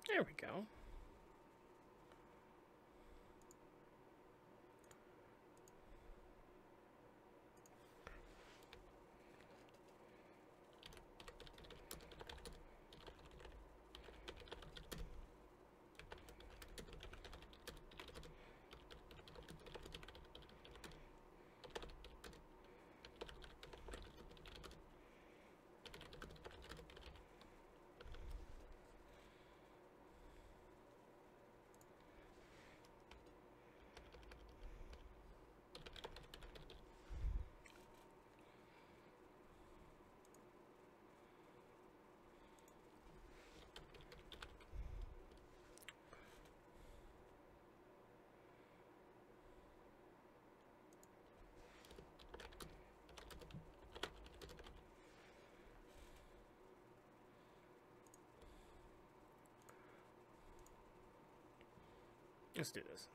There we go. Let's do this.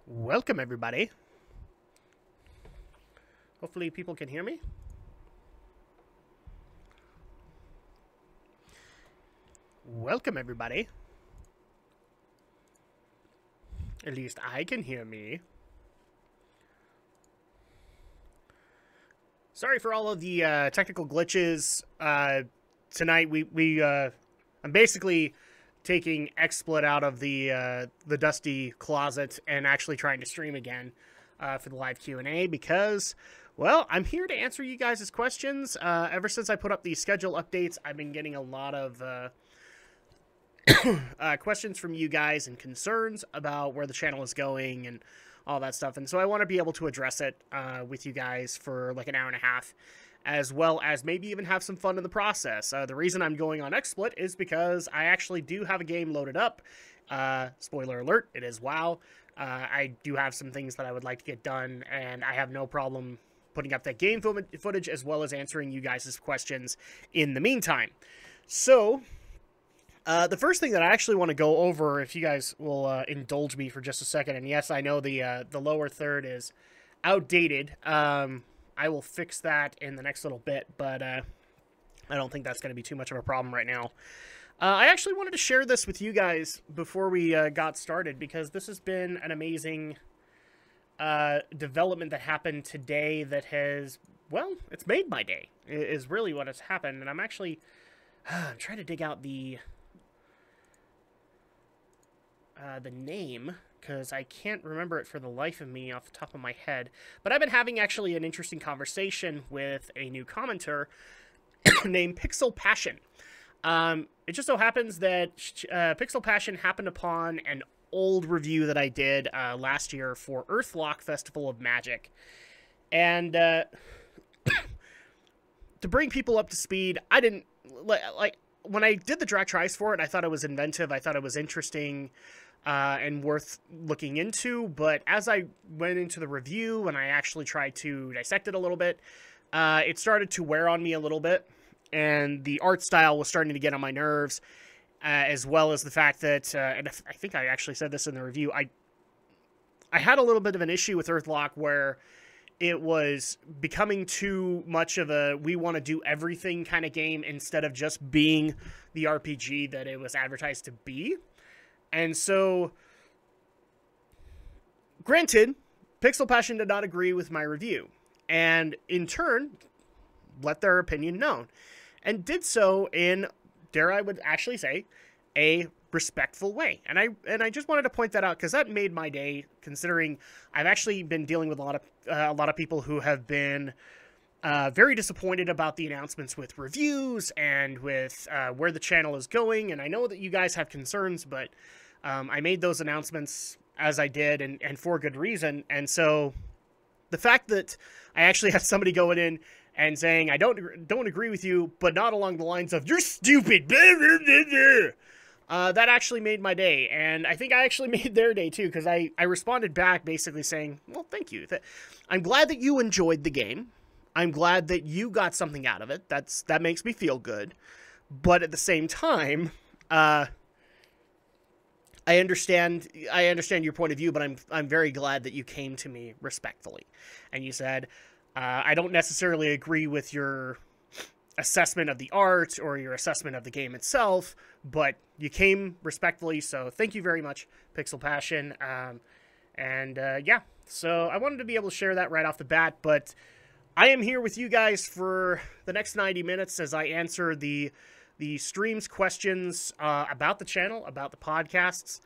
Welcome, everybody. Hopefully people can hear me. Welcome, everybody. At least I can hear me. Sorry for all of the technical glitches. Tonight, I'm basically taking XSplit out of the dusty closet and actually trying to stream again for the live Q&A because, well, I'm here to answer you guys' questions. Ever since I put up the schedule updates, I've been getting a lot of questions from you guys and concerns about where the channel is going and all that stuff. And so I want to be able to address it with you guys for like an hour and a half, as well as maybe even have some fun in the process. The reason I'm going on XSplit is because I actually do have a game loaded up. Spoiler alert, it is WoW. I do have some things that I would like to get done, and I have no problem putting up that game footage as well as answering you guys' questions in the meantime. So the first thing that I actually want to go over, if you guys will indulge me for just a second, and yes, I know the lower third is outdated. I will fix that in the next little bit, but I don't think that's going to be too much of a problem right now. I actually wanted to share this with you guys before we got started, because this has been an amazing development that happened today that has, well, it's made my day, is really what has happened. And I'm actually I'm trying to dig out the name, because I can't remember it for the life of me off the top of my head. But I've been having actually an interesting conversation with a new commenter named Pixel Passion. It just so happens that Pixel Passion happened upon an old review that I did last year for Earthlock Festival of Magic. And to bring people up to speed, I didn't, like, when I did the Drak tries for it, I thought it was inventive, I thought it was interesting, and worth looking into, but as I went into the review and I actually tried to dissect it a little bit, it started to wear on me a little bit, and the art style was starting to get on my nerves, as well as the fact that, and I think I actually said this in the review, I had a little bit of an issue with Earthlock where it was becoming too much of a we want to do everything kind of game instead of just being the RPG that it was advertised to be. And so, granted, Pixel Passion did not agree with my review, and in turn, let their opinion known, and did so in, dare I would actually say, a respectful way. And I just wanted to point that out because that made my day, considering I've actually been dealing with a lot of people who have been very disappointed about the announcements with reviews and with where the channel is going. And I know that you guys have concerns, but I made those announcements as I did, and for good reason. And so the fact that I actually have somebody going in and saying, I don't agree with you, but not along the lines of, you're stupid, blah, blah, blah, blah. That actually made my day, and I think I actually made their day too, because I responded back basically saying, well, thank you. I'm glad that you enjoyed the game. I'm glad that you got something out of it. That makes me feel good. But at the same time, I understand your point of view, but I'm very glad that you came to me respectfully, and you said, I don't necessarily agree with your assessment of the art or your assessment of the game itself, but you came respectfully, so thank you very much, Pixel Passion. Yeah, so I wanted to be able to share that right off the bat, but I am here with you guys for the next 90 minutes as I answer the stream's questions about the channel, about the podcasts,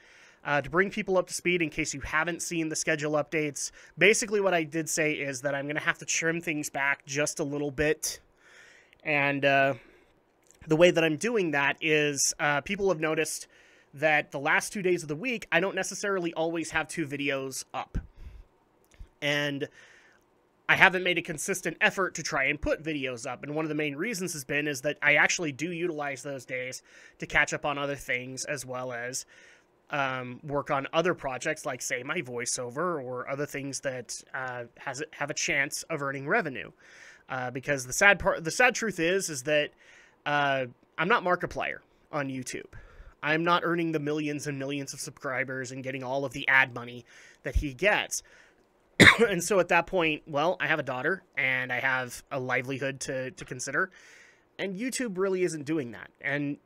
to bring people up to speed in case you haven't seen the schedule updates. Basically, what I did say is that I'm going to have to trim things back just a little bit. And the way that I'm doing that is people have noticed that the last 2 days of the week, I don't necessarily always have 2 videos up. And I haven't made a consistent effort to try and put videos up, and one of the main reasons has been is that I actually do utilize those days to catch up on other things, as well as work on other projects, like, say, my voiceover, or other things that have a chance of earning revenue. Because the sad truth is that I'm not Markiplier on YouTube. I'm not earning the millions and millions of subscribers and getting all of the ad money that he gets. And so at that point, well, I have a daughter and I have a livelihood to consider, and YouTube really isn't doing that. And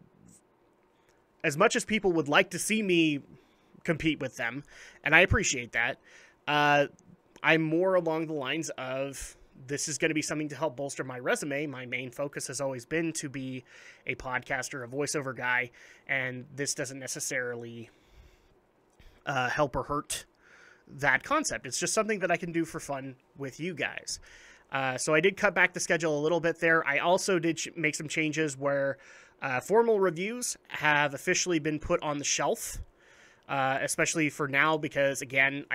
as much as people would like to see me compete with them, and I appreciate that, I'm more along the lines of, this is going to be something to help bolster my resume. My main focus has always been to be a podcaster, a voiceover guy, and this doesn't necessarily help or hurt that concept. It's just something that I can do for fun with you guys. So I did cut back the schedule a little bit there. I also did make some changes where formal reviews have officially been put on the shelf, especially for now, because again,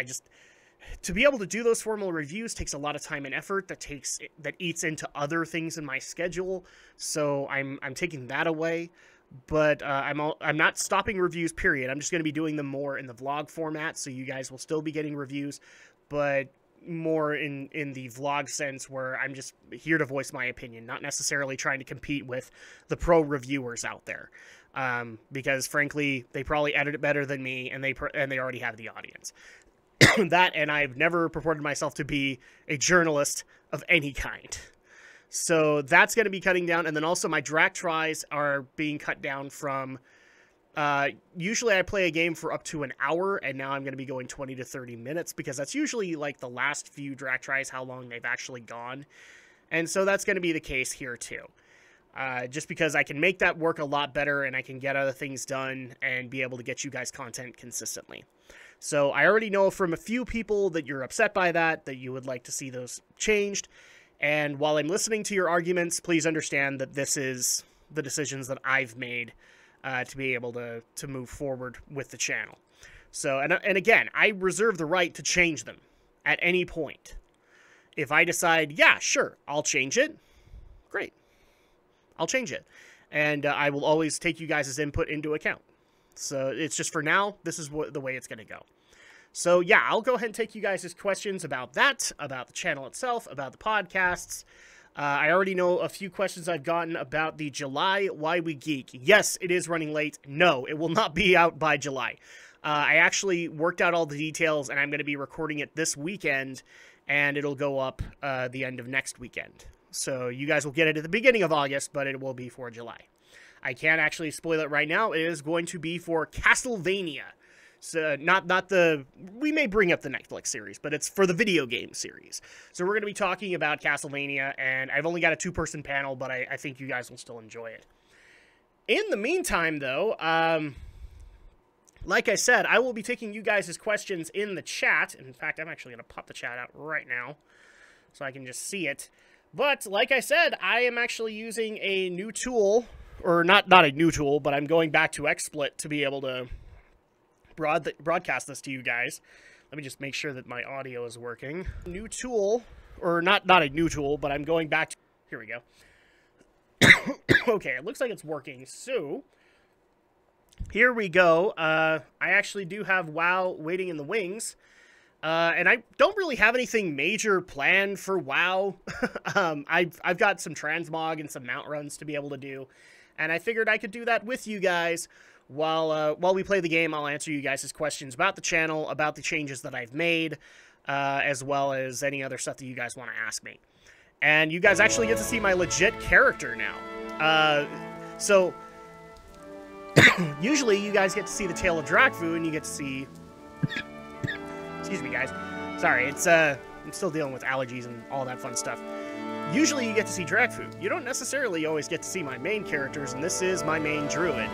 to be able to do those formal reviews takes a lot of time and effort that eats into other things in my schedule. So I'm taking that away. But I'm not stopping reviews, period. I'm just going to be doing them more in the vlog format, so you guys will still be getting reviews, but more in the vlog sense, where I'm just here to voice my opinion, not necessarily trying to compete with the pro reviewers out there. Because frankly, they probably edit it better than me, and they already have the audience. That, and I've never purported myself to be a journalist of any kind. So that's going to be cutting down. And then also my Drak tries are being cut down from, usually I play a game for up to an hour, and now I'm going to be going 20 to 30 minutes, because that's usually like the last few Drak tries, how long they've actually gone. And so that's going to be the case here too. Just because I can make that work a lot better, and I can get other things done and be able to get you guys content consistently. So I already know from a few people that you're upset by that you would like to see those changed. And while I'm listening to your arguments, please understand that this is the decisions that I've made to be able to move forward with the channel. So, and again, I reserve the right to change them at any point. If I decide, yeah, sure, I'll change it, great. I'll change it. And I will always take you guys' input into account. So it's just for now, this is the way it's going to go. So yeah, I'll go ahead and take you guys' questions about that, about the channel itself, about the podcasts. I already know a few questions I've gotten about the July Why We Geek. Yes, it is running late. No, it will not be out by July. I actually worked out all the details, and I'm going to be recording it this weekend, and it'll go up the end of next weekend. So you guys will get it at the beginning of August, but it will be for July. I can't actually spoil it right now. It is going to be for Castlevania. So we may bring up the Netflix series, but it's for the video game series. So we're going to be talking about Castlevania, and I've only got a 2-person panel, but I think you guys will still enjoy it. In the meantime, though, like I said, I will be taking you guys' questions in the chat. In fact, I'm actually going to pop the chat out right now so I can just see it. But like I said, I am actually using a new tool, or not a new tool, but I'm going back to XSplit to be able to broadcast this to you guys. Let me just make sure that my audio is working. New tool, or not a new tool, but I'm going back to, here we go. Okay, it looks like it's working. So here we go. I actually do have WoW waiting in the wings. And I don't really have anything major planned for WoW. I've got some transmog and some mount runs to be able to do. And I figured I could do that with you guys while we play the game, I'll answer you guys' questions about the channel, about the changes that I've made, as well as any other stuff that you guys want to ask me. And you guys actually get to see my legit character now. So usually you guys get to see the tail of Drak, and you get to see... Excuse me, guys. Sorry, it's I'm still dealing with allergies and all that fun stuff. Usually you get to see Drak. You don't necessarily always get to see my main characters, and this is my main druid.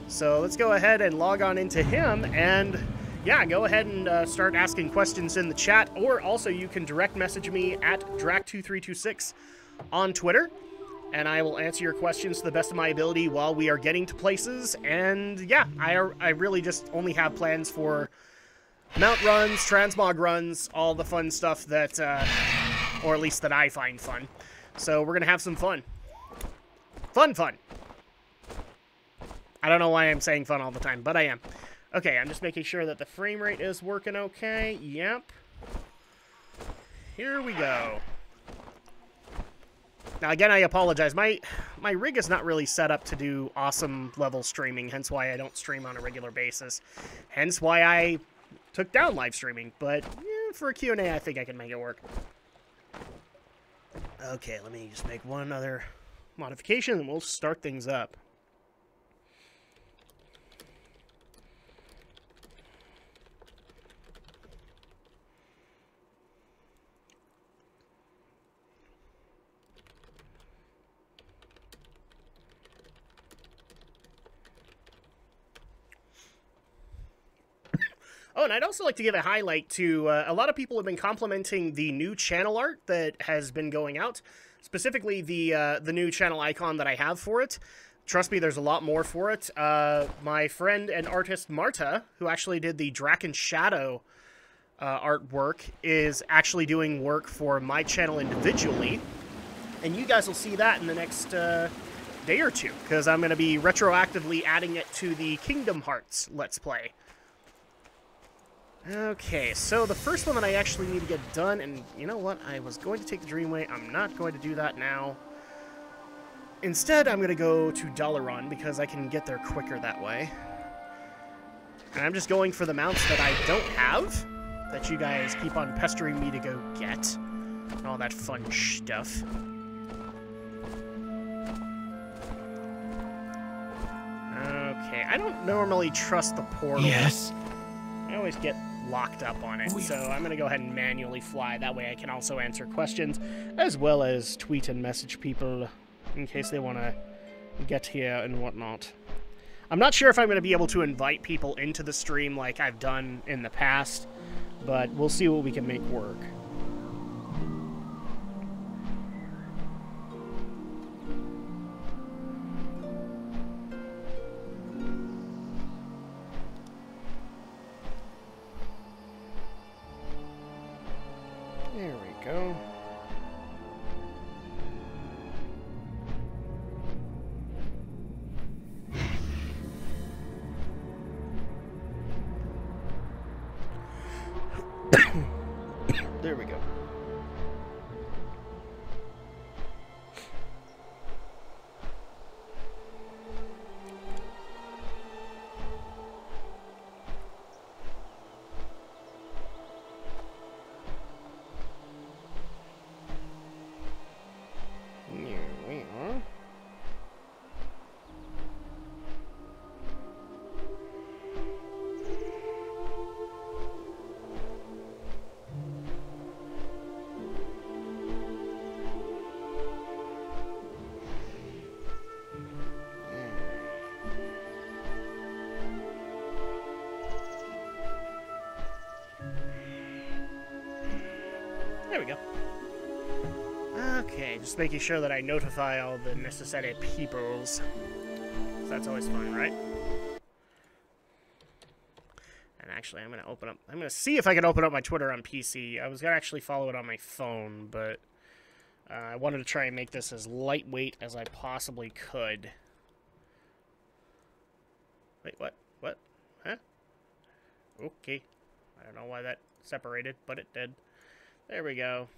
So let's go ahead and log on into him, and yeah, go ahead and start asking questions in the chat, or also you can direct message me at Drak2326 on Twitter, and I will answer your questions to the best of my ability while we are getting to places. And yeah, I really just only have plans for mount runs, transmog runs, all the fun stuff that, or at least that I find fun. So we're going to have some fun. Fun. I don't know why I'm saying fun all the time, but I am. Okay, I'm just making sure that the frame rate is working okay. Yep. Here we go. Now, again, I apologize. My rig is not really set up to do awesome level streaming, hence why I don't stream on a regular basis. Hence why I took down live streaming. But yeah, for a Q&A, I think I can make it work. Okay, let me just make one other modification, and we'll start things up. Oh, and I'd also like to give a highlight to a lot of people have been complimenting the new channel art that has been going out, specifically the new channel icon that I have for it. Trust me, there's a lot more for it. My friend and artist Marta, who actually did the Drak and Shadow artwork, is actually doing work for my channel individually, and you guys will see that in the next day or two, because I'm going to be retroactively adding it to the Kingdom Hearts Let's Play. Okay, so the first one that I actually need to get done, and you know what? I was going to take the Dreamway. I'm not going to do that now. Instead, I'm going to go to Dalaran, because I can get there quicker that way. And I'm just going for the mounts that I don't have, that you guys keep on pestering me to go get. And all that fun stuff. Okay, I don't normally trust the portal. Yes. I always get locked up on it, so I'm going to go ahead and manually fly. That way I can also answer questions, as well as tweet and message people in case they want to get here and whatnot. I'm not sure if I'm going to be able to invite people into the stream like I've done in the past, but we'll see what we can make work. There we go. There we go. Here we are. There we go. Okay, just making sure that I notify all the necessary peoples. So that's always fun, right? And actually, I'm going to see if I can open up my Twitter on PC. I was going to actually follow it on my phone, but I wanted to try and make this as lightweight as I possibly could. Wait, what? What? Huh? Okay. I don't know why that separated, but it did. There we go.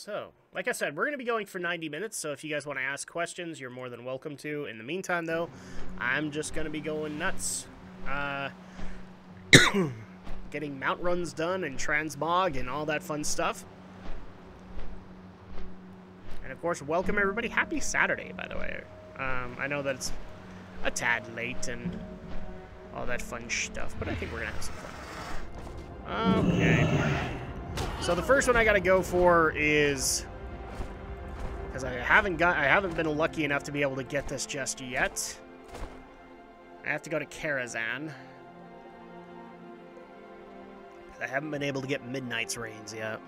So, like I said, we're going to be going for 90 minutes, so if you guys want to ask questions, you're more than welcome to. In the meantime, though, I'm just going to be going nuts. Getting mount runs done and transmog and all that fun stuff. And, of course, welcome, everybody. Happy Saturday, by the way. I know that it's a tad late and all that fun stuff, but I think we're going to have some fun. Okay. So the first one I gotta go for is, because I haven't been lucky enough to be able to get this just yet. I have to go to Karazhan. I haven't been able to get Midnight's Reigns yet.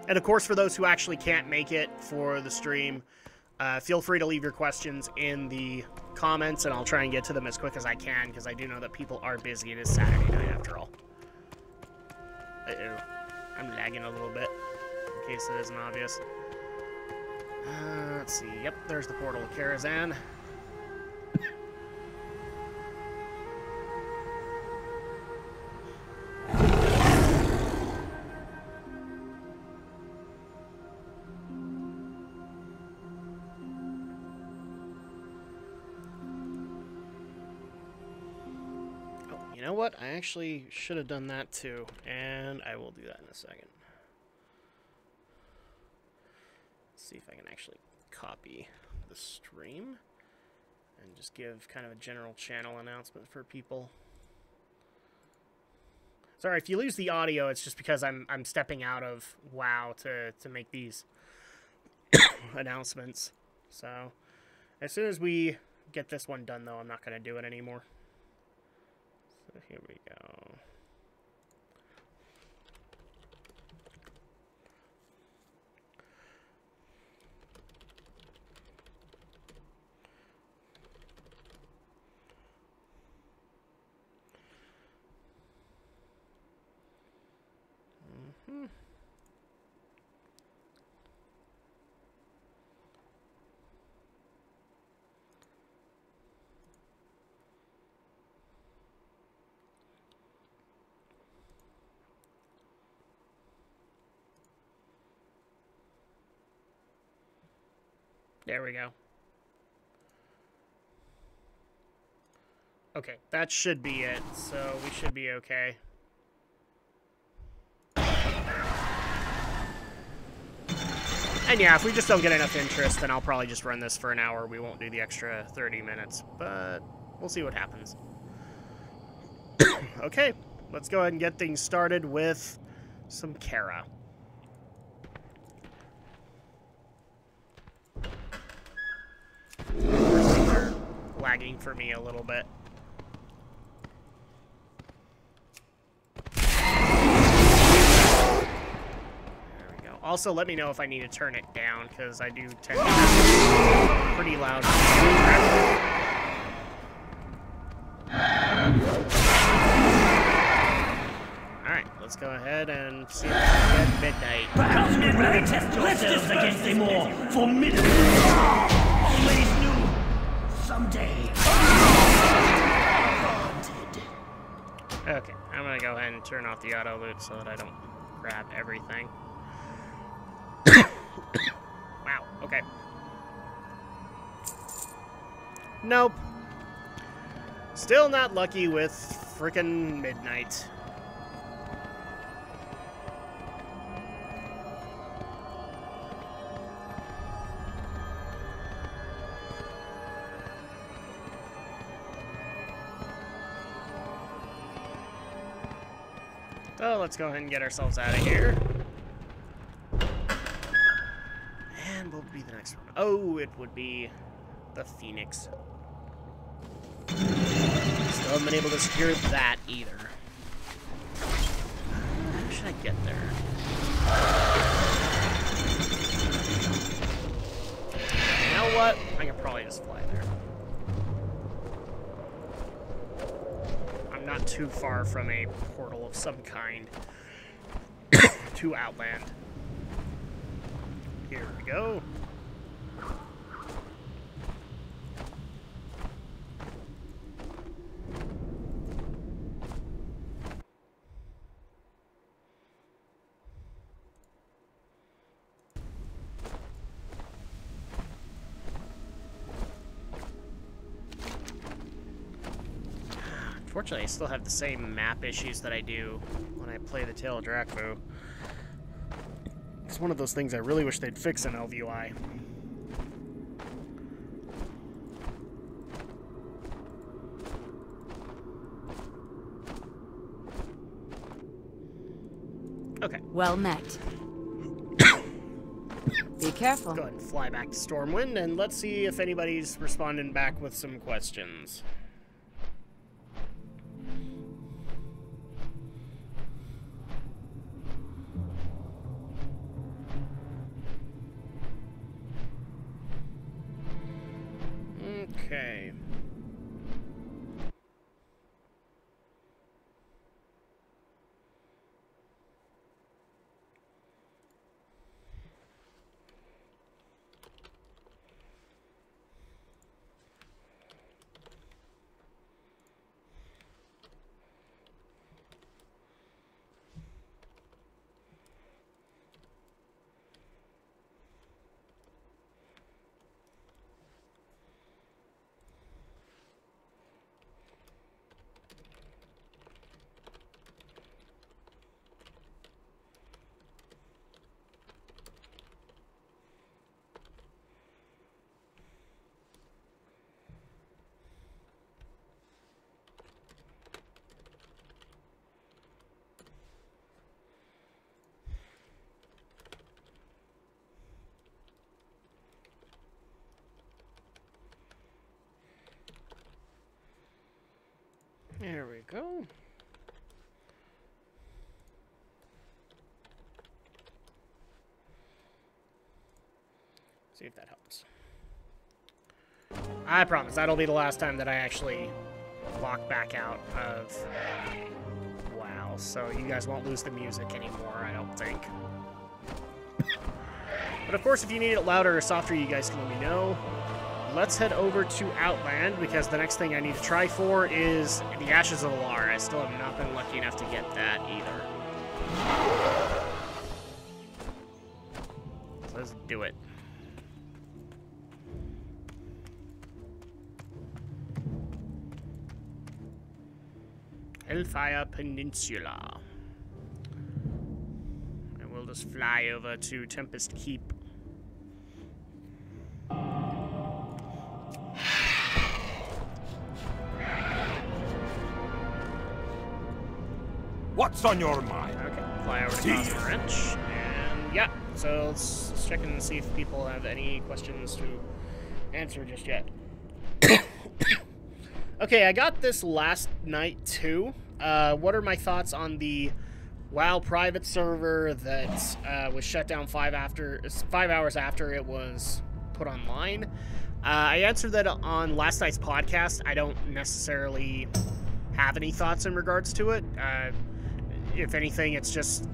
And of course, for those who actually can't make it for the stream, feel free to leave your questions in the comments, and I'll try and get to them as quick as I can, because I do know that people are busy. It is Saturday night, after all. Uh-oh. I'm lagging a little bit, in case it isn't obvious. Let's see. Yep, there's the portal of Karazhan. You know what? I actually should have done that too, and I will do that in a second. Let's see if I can actually copy the stream and just give kind of a general channel announcement for people. Sorry, if you lose the audio, it's just because I'm stepping out of WoW to make these announcements. So, as soon as we get this one done, though, I'm not going to do it anymore. So here we go. There we go. Okay, that should be it, so we should be okay. And yeah, if we just don't get enough interest, then I'll probably just run this for an hour. We won't do the extra 30 minutes, but we'll see what happens. Okay, let's go ahead and get things started with some Kara. Things are lagging for me a little bit. Also, let me know if I need to turn it down, because I do tend to have pretty loud. Alright, let's go ahead and see if we can get Midnight. Perhaps Midnight test yourselves against a more formidable. Always knew. Someday. Okay, I'm going to go ahead and turn off the auto loot so that I don't grab everything. Wow, okay. Nope. Still not lucky with frickin' Midnight. So let's go ahead and get ourselves out of here. And what would be the next one? Oh, it would be the Phoenix. Still haven't been able to secure that either. How should I get there? You know what? I can probably just fly there. I'm not too far from a portal of some kind to Outland. Here we go. Unfortunately, I still have the same map issues that I do when I play the Tale of Drak. It's one of those things I really wish they'd fix in LVUI. Okay. Well met. Be careful. Go ahead and fly back to Stormwind, and let's see if anybody's responding back with some questions. Okay. There we go. See if that helps. I promise that'll be the last time that I actually lock back out of WoW, so you guys won't lose the music anymore, I don't think. But of course, if you need it louder or softer, you guys can let me know. Let's head over to Outland, because the next thing I need to try for is the Ashes of Alar. I still have not been lucky enough to get that either. So let's do it. Hellfire Peninsula. And we'll just fly over to Tempest Keep. What's on your mind? Okay, fly over to Cosmo Ranch. And yeah, so let's check and see if people have any questions to answer just yet. Okay, I got this last night too. What are my thoughts on the WoW private server that was shut down 5 hours after it was put online? I answered that on last night's podcast. I don't necessarily have any thoughts in regards to it. If anything, it's just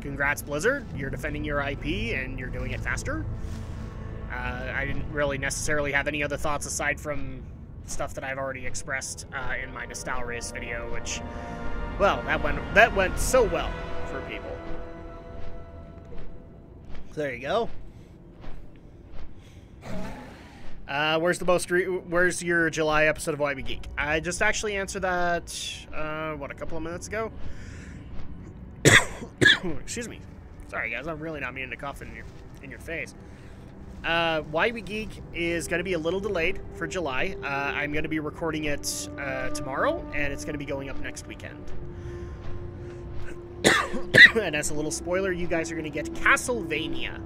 congrats, Blizzard. You're defending your IP and you're doing it faster. I didn't really necessarily have any other thoughts aside from stuff that I've already expressed in my Nostalgia Race video, which, well, that went so well for people. There you go. Where's your July episode of YB Geek? I just actually answered that, what, a couple of minutes ago? Excuse me. Sorry, guys. I'm really not meaning to cough in your face. YB Geek is going to be a little delayed for July. I'm going to be recording it tomorrow, and it's going to be going up next weekend. And as a little spoiler, you guys are going to get Castlevania.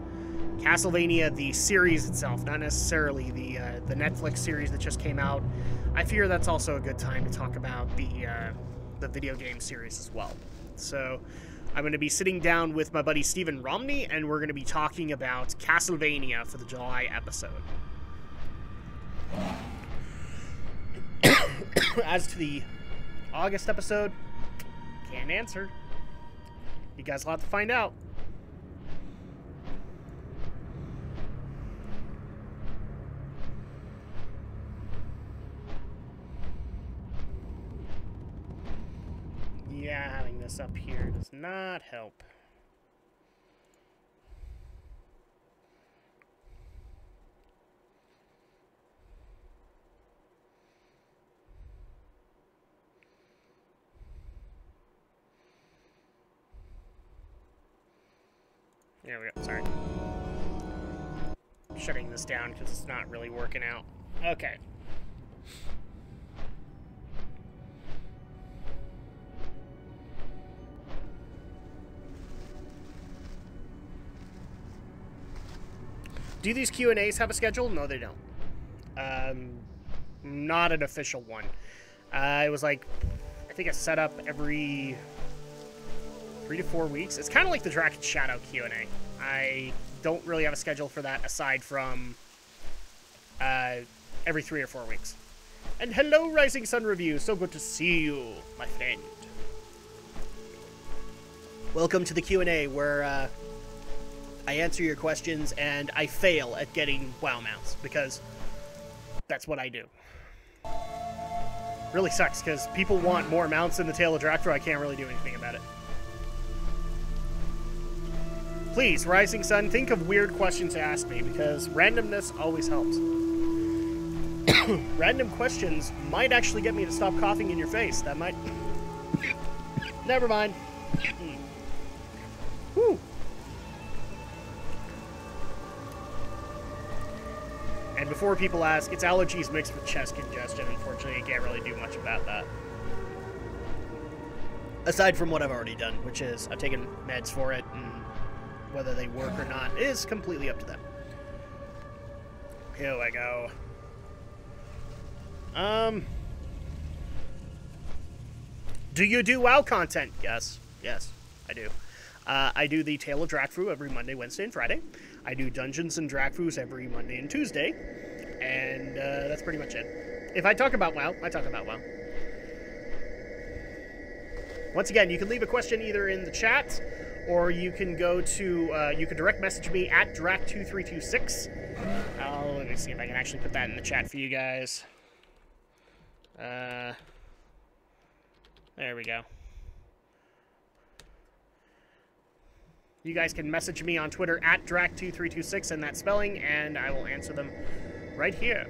Castlevania, the series itself, not necessarily the Netflix series that just came out. I figure that's also a good time to talk about the video game series as well. So I'm going to be sitting down with my buddy Stephen Romney, and we're going to be talking about Castlevania for the July episode. As to the August episode, can't answer. You guys will have to find out. Yeah, having this up here does not help. There we go. Sorry. Shutting this down because it's not really working out. Okay. Do these Q&As have a schedule? No, they don't. Not an official one. It was like, I think it's set up every 3 to 4 weeks. It's kind of like the Drak and Shadow Q&A. I don't really have a schedule for that aside from every 3 or 4 weeks. And hello, Rising Sun Review. So good to see you, my friend. Welcome to the Q&A where I answer your questions and I fail at getting WoW mounts because that's what I do. Really sucks because people want more mounts in the Tale of Drak, I can't really do anything about it. Please, Rising Sun, think of weird questions to ask me because randomness always helps. Random questions might actually get me to stop coughing in your face. That might... Never mind. Whew. And before people ask, it's allergies mixed with chest congestion. Unfortunately, I can't really do much about that. Aside from what I've already done, which is I've taken meds for it, and whether they work or not is completely up to them. Here we go. Do you do WoW content? Yes. Yes, I do. I do the Tale of Drakfu every Monday, Wednesday, and Friday. I do Dungeons and Drakfus every Monday and Tuesday. And that's pretty much it. If I talk about WoW, I talk about WoW. Once again, you can leave a question either in the chat, or you can go to, you can direct message me at Drak2326. Let me see if I can actually put that in the chat for you guys. There we go. You guys can message me on Twitter at Drak2326 and that spelling, and I will answer them right here.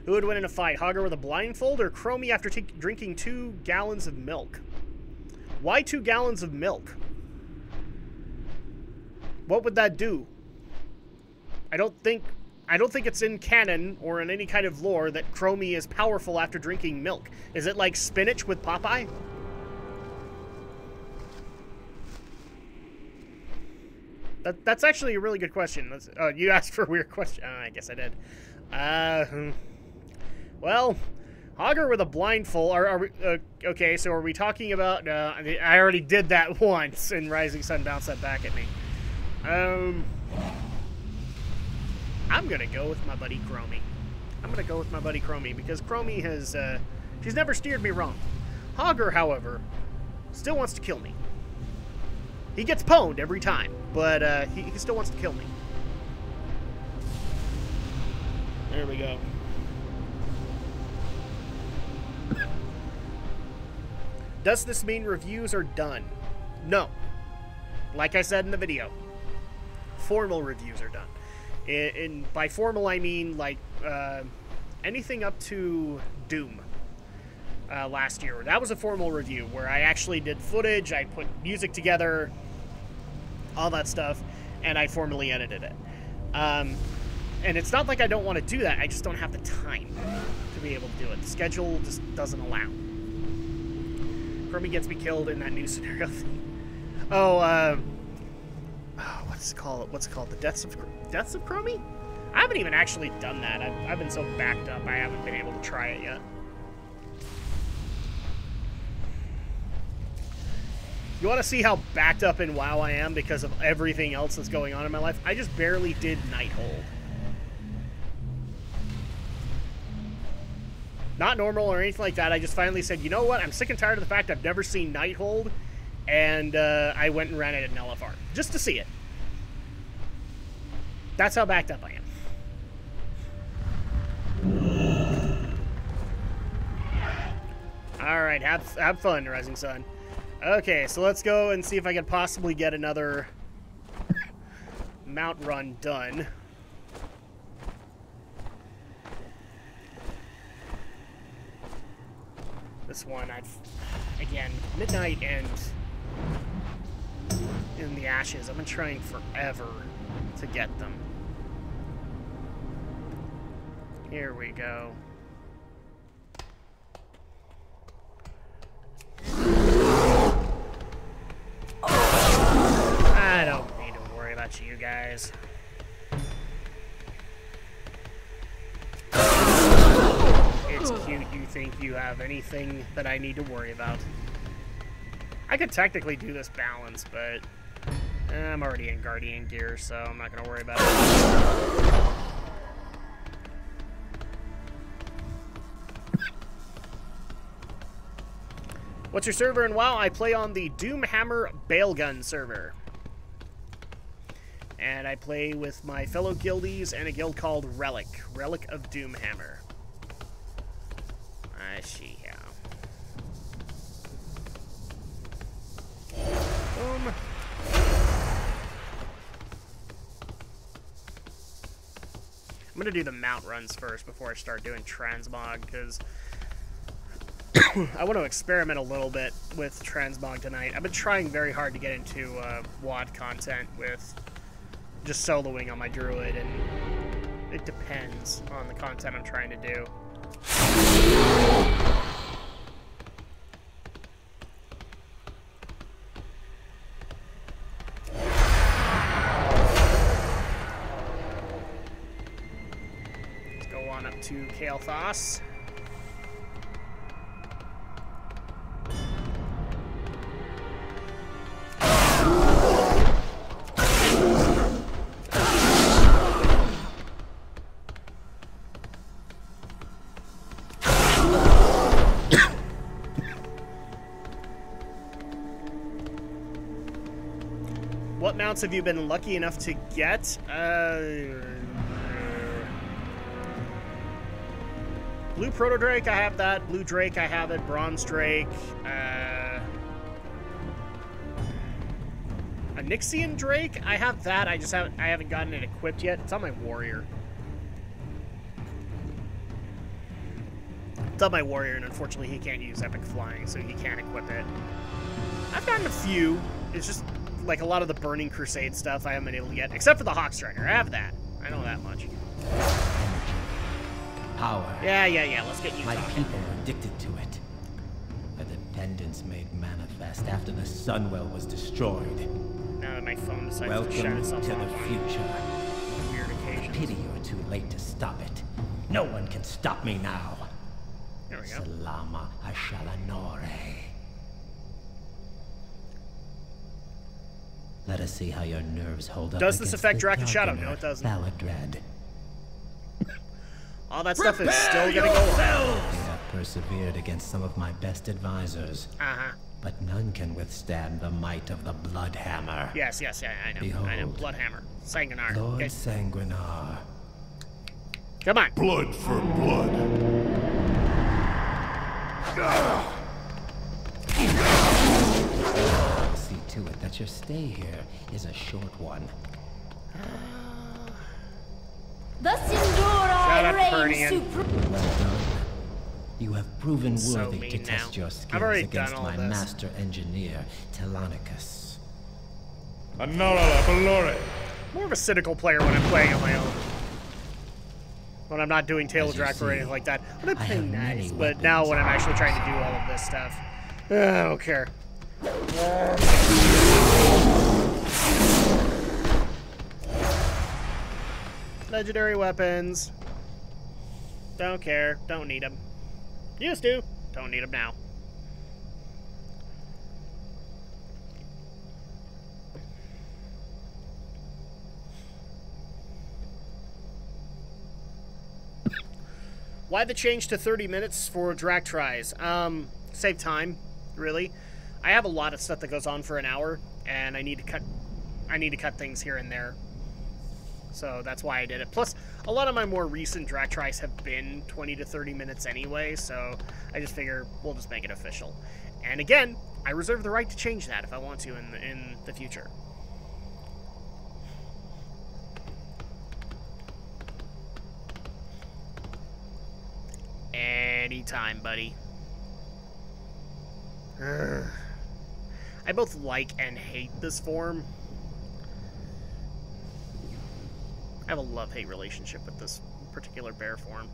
Who would win in a fight, Hogger with a blindfold or Chromie after drinking 2 gallons of milk? Why 2 gallons of milk? What would that do? I don't think it's in canon or in any kind of lore that Chromie is powerful after drinking milk. Is it like spinach with Popeye? That's actually a really good question. Oh, you asked for a weird question. I guess I did. Well, Hogger with a blindfold. Are we, okay, so are we talking about... I already did that once, and Rising Sun bounced that back at me. I'm going to go with my buddy Chromie. I'm going to go with my buddy Chromie, because Chromie has... she's never steered me wrong. Hogger, however, still wants to kill me. He gets pwned every time, but he still wants to kill me. There we go. Does this mean reviews are done? No. Like I said in the video, formal reviews are done. By formal, I mean like anything up to Doom. Last year. That was a formal review where I actually did footage, I put music together, all that stuff, and I formally edited it. And it's not like I don't want to do that, I just don't have the time to be able to do it. The schedule just doesn't allow. Chromie gets me killed in that new scenario thing. Oh, what's it called? What's it called? The Deaths of Chromie? I haven't even actually done that. I've been so backed up, I haven't been able to try it yet. You want to see how backed up in WoW I am because of everything else that's going on in my life? I just barely did Nighthold. Not normal or anything like that. I just finally said, you know what? I'm sick and tired of the fact I've never seen Nighthold. And I went and ran it in LFR. Just to see it. That's how backed up I am. Alright, have fun, Rising Sun. Okay, so let's go and see if I can possibly get another mount run done. This one, again, midnight and in the ashes. I've been trying forever to get them. Here we go. I don't need to worry about you guys. It's cute you think you have anything that I need to worry about. I could technically do this balance, but I'm already in Guardian gear, so I'm not going to worry about it. What's your server and WoW? I play on the Doomhammer Bailgun server. And I play with my fellow guildies and a guild called Relic. Relic of Doomhammer. I see how. Boom. I'm going to do the mount runs first before I start doing transmog, because I want to experiment a little bit with transmog tonight. I've been trying very hard to get into WoD content with just soloing on my druid, and it depends on the content I'm trying to do. Let's go on up to Kael'thas. What mounts have you been lucky enough to get? Blue Proto Drake, I have that. Blue Drake, I have it. Bronze Drake. A Nyxian Drake, I have that. I haven't gotten it equipped yet. It's on my warrior. It's on my warrior, and unfortunately he can't use epic flying, so he can't equip it. I've gotten a few. It's just like a lot of the Burning Crusade stuff I haven't been able to get, except for the Hawk Striker. I have that. I know that much. Power. Yeah. Let's get you My talking. people are addicted to it. A dependence made manifest after the Sunwell was destroyed. Now that my phone decides to Welcome shut to itself the off on future. weird occasions. Pity you're too late to stop it. No one can stop me now. There we go. Salama Ashalanore. Let us see how your nerves hold up. Does this against affect the Drak and Shadow? Darkener, No, it doesn't. Baladred. All that stuff is still gonna go on. They have persevered against some of my best advisors, Uh-huh. but none can withstand the might of the Bloodhammer. Yes, yeah, I know. Behold. I know. Bloodhammer. Sanguinar. Lord Okay. Sanguinar. Come on. Blood for blood. See to it that your stay here is a short one. Thus endure Shut I up, reign Pernian. supreme. Well done. You have proven So worthy to mean test now. your I've skills already against done all my this. master engineer, Telonicus. Anara Valore. More of a cynical player when I'm playing on my own. When I'm not doing Tail of As you Drak or anything see, like that. When I'm I playing have many nice, but now weapons. when I'm actually trying to do all of this stuff, I don't care. Legendary weapons. Don't care. Don't need them. Used to. Don't need them now. Why the change to 30 minutes for Drak tries? Save time, really. I have a lot of stuff that goes on for an hour, and I need to cut things here and there. So that's why I did it. Plus, a lot of my more recent Drak tries have been 20 to 30 minutes anyway, so I just figure we'll just make it official. And again, I reserve the right to change that if I want to in the future. Anytime, buddy. I both like and hate this form. I have a love-hate relationship with this particular bear form.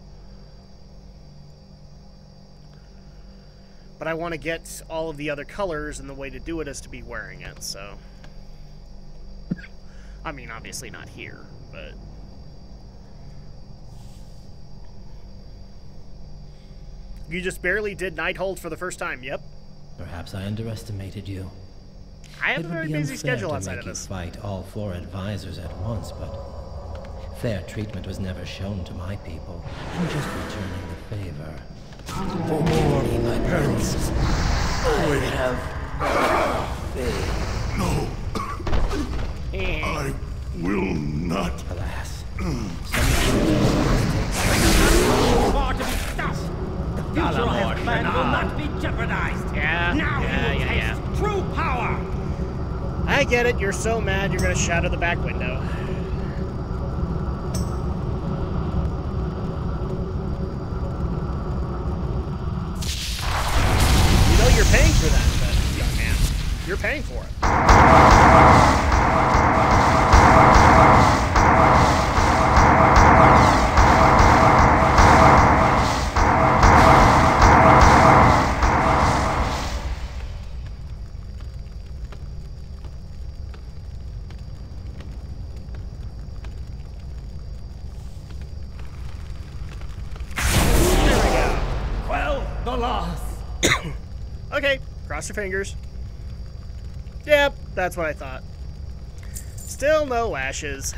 But I want to get all of the other colors, and the way to do it is to be wearing it, so... I mean, obviously not here, but... You just barely did Nighthold for the first time, yep. Perhaps I underestimated you. I have It a would very be busy unfair schedule to outside make of you this. fight all 4 advisors at once, but fair treatment was never shown to my people. I'm just returning the favor. Forgive me, my prince. I have faith. No. I will not. Alas, Far to be stopped. The future I have planned will not be jeopardized. Yeah, Now yeah, you will yeah, taste true power. I get it, you're so mad you're gonna shatter the back window. You know you're paying for that, but, young man. You're paying for it. Well, the loss. Okay, cross your fingers. Yep, that's what I thought. Still no ashes.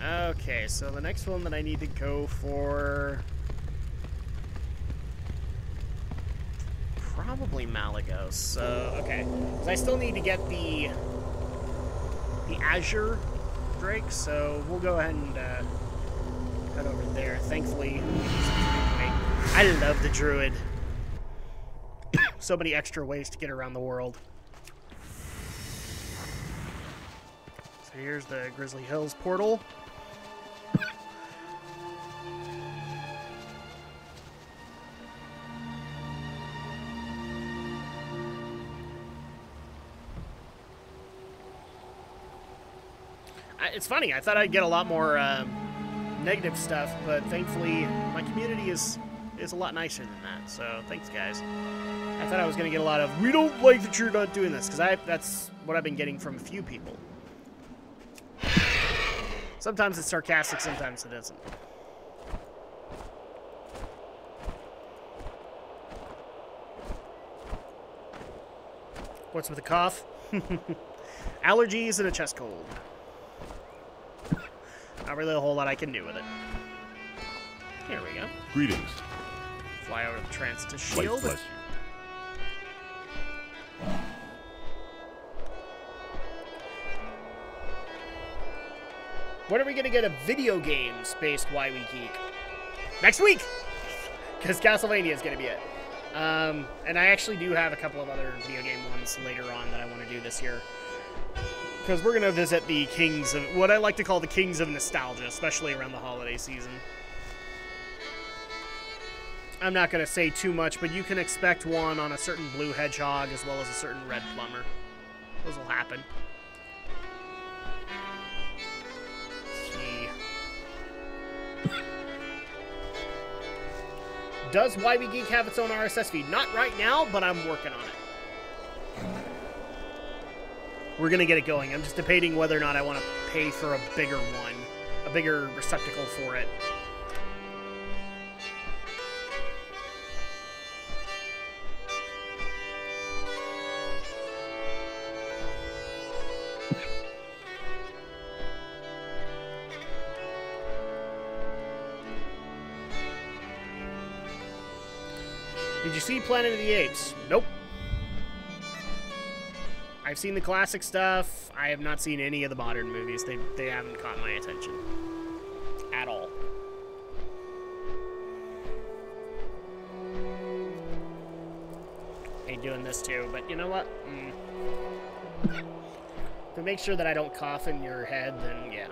Okay, so the next one that I need to go for... Probably Malagos. So, okay. 'Cause I still need to get the Azure Drake, so we'll go ahead and head over there. Thankfully, I love the Druid. So many extra ways to get around the world. So here's the Grizzly Hills portal. It's funny, I thought I'd get a lot more negative stuff, but thankfully my community is a lot nicer than that, so thanks guys. I thought I was going to get a lot of, we don't like that you're not doing this, because that's what I've been getting from a few people. Sometimes it's sarcastic, sometimes it isn't. What's with the cough? Allergies and a chest cold. Not really a whole lot I can do with it. Here we go. Greetings. Fly over the Transitus Light Shield. bless you. When are we going to get a video game-based Why We Geek? Next week! Because Castlevania is going to be it. And I actually do have a couple of other video game ones later on that I want to do this year. Because we're going to visit the kings of, what I like to call the kings of nostalgia, especially around the holiday season. I'm not going to say too much, but you can expect one on a certain blue hedgehog as well as a certain red plumber. Those will happen. Let's see. Does Why We Geek have its own RSS feed? Not right now, but I'm working on it. We're going to get it going. I'm just debating whether or not I want to pay for a bigger one. A bigger receptacle for it. Did you see Planet of the Apes? Nope. I've seen the classic stuff. I have not seen any of the modern movies. They haven't caught my attention. At all. Hate doing this too, but you know what? To make sure that I don't cough in your head, then yeah.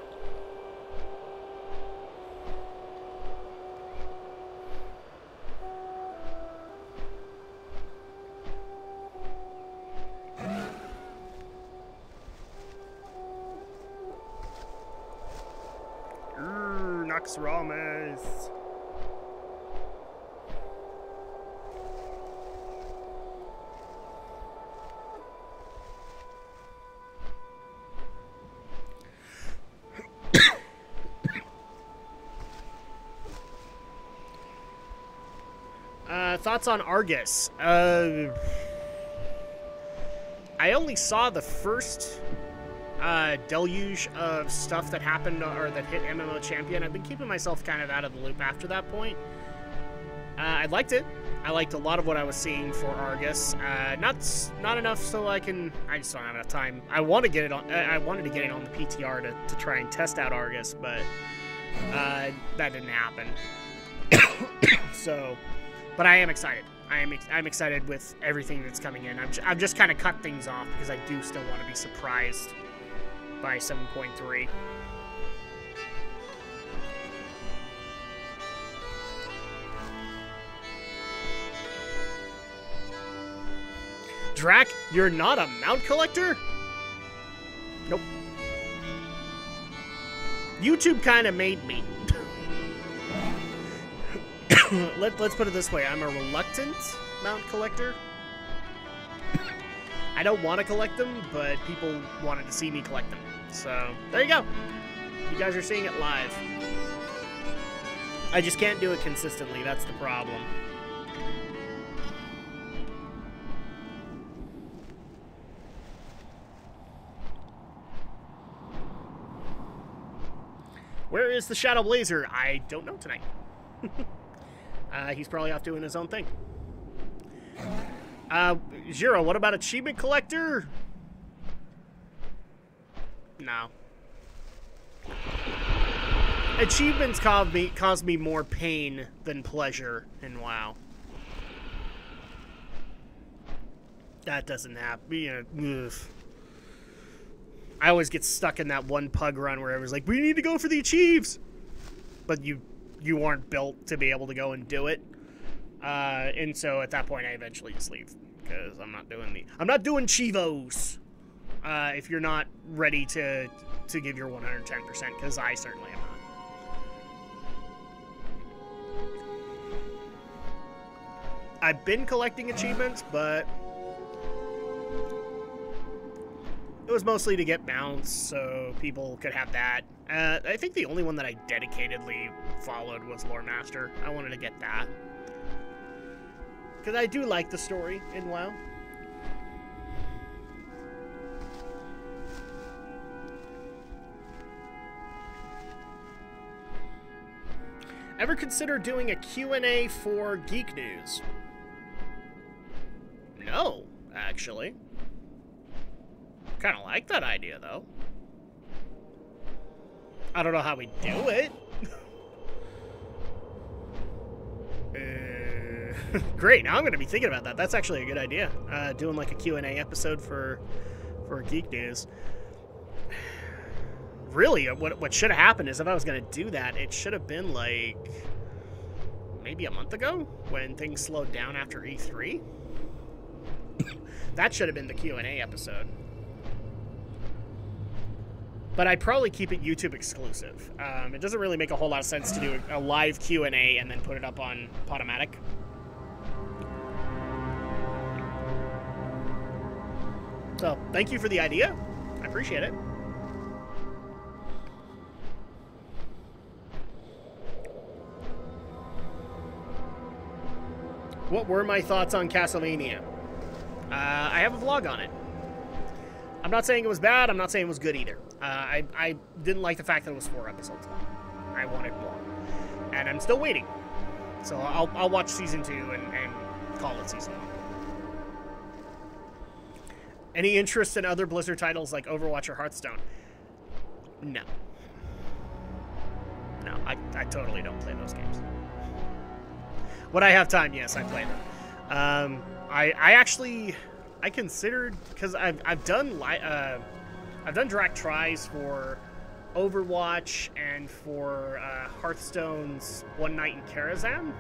Pax Rames. Thoughts on Argus? I only saw the first deluge of stuff that happened or that hit MMO Champion. I've been keeping myself kind of out of the loop after that point. I liked it. I liked a lot of what I was seeing for Argus. Not enough so I just don't have enough time. I want to get it on. I wanted to get it on the PTR to try and test out Argus, but that didn't happen. So. But I am excited. I'm excited with everything that's coming in. I've just kind of cut things off because I do still want to be surprised by 7.3. Drak, you're not a mount collector? Nope. YouTube kind of made me. Let's put it this way. I'm a reluctant mount collector. I don't want to collect them, but people wanted to see me collect them. So, there you go. You guys are seeing it live. I just can't do it consistently. That's the problem. Where is the Shadow Blazer? I don't know tonight. He's probably off doing his own thing. Zero, what about Achievement Collector? No. Achievements cause me more pain than pleasure in WoW. That doesn't happen. You know, ugh. I always get stuck in that one pug run where everyone's like, we need to go for the achieves! But you aren't built to be able to go and do it. And so at that point I eventually just leave. Because I'm not doing Chivos. If you're not ready to give your 110%, because I certainly am not. I've been collecting achievements, but it was mostly to get mounts, so people could have that. I think the only one that I dedicatedly followed was Lore Master. I wanted to get that. Because I do like the story in WoW. Ever consider doing a Q&A for Geek News? No, actually. Kind of like that idea, though. I don't know how we do it. Great, now I'm going to be thinking about that. That's actually a good idea. Doing like a Q&A episode for Geek News. Really, what should have happened is if I was going to do that, it should have been like maybe a month ago when things slowed down after E3. That should have been the Q&A episode. But I'd probably keep it YouTube exclusive. It doesn't really make a whole lot of sense to do a live Q&A and then put it up on Podomatic. So, thank you for the idea. I appreciate it. What were my thoughts on Castlevania? I have a vlog on it. I'm not saying it was bad. I'm not saying it was good either. I didn't like the fact that it was 4 episodes long. I wanted more. And I'm still waiting. So I'll watch Season 2 and call it Season 1. Any interest in other Blizzard titles like Overwatch or Hearthstone? No. No, I totally don't play those games. When I have time, yes, I play them. I considered, because I've done Drak tries for Overwatch and for Hearthstone's One Night in Karazhan.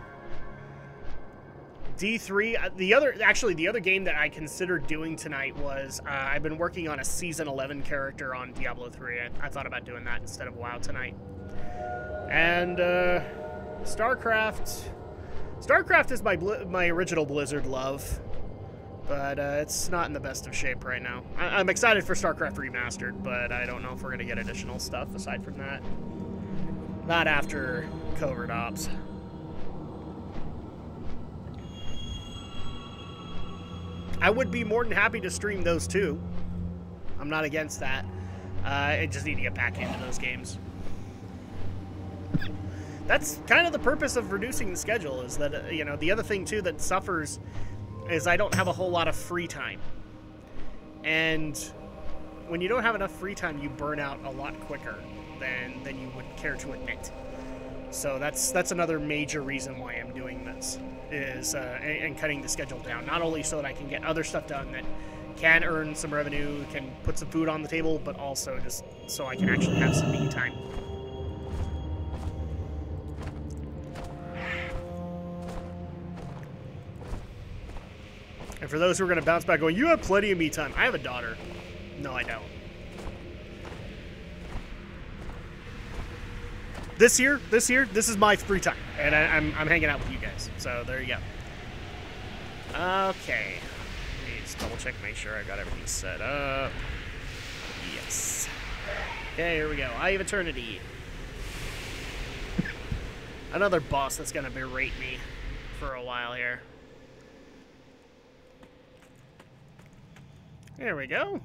D3, the other game that I considered doing tonight was, I've been working on a Season 11 character on Diablo 3. I thought about doing that instead of WoW tonight. And StarCraft. StarCraft is my original Blizzard love, but it's not in the best of shape right now. I'm excited for StarCraft Remastered, but I don't know if we're gonna get additional stuff aside from that. Not after Covert Ops. I would be more than happy to stream those too. I'm not against that. I just need to get back into those games. That's kind of the purpose of reducing the schedule, is that, you know, the other thing too that suffers is I don't have a whole lot of free time. And when you don't have enough free time, you burn out a lot quicker than you would care to admit. So that's another major reason why I'm doing this, is and cutting the schedule down. Not only so that I can get other stuff done that can earn some revenue, can put some food on the table, but also just so I can actually have some me time. And for those who are going to bounce back going, you have plenty of me time. I have a daughter. No, I don't. This year, this is my free time. And I'm hanging out with you guys. So there you go. Okay. Let me just double check, make sure I got everything set up. Yes. Okay, here we go. Eye of Eternity. Another boss that's going to berate me for a while here. There we go.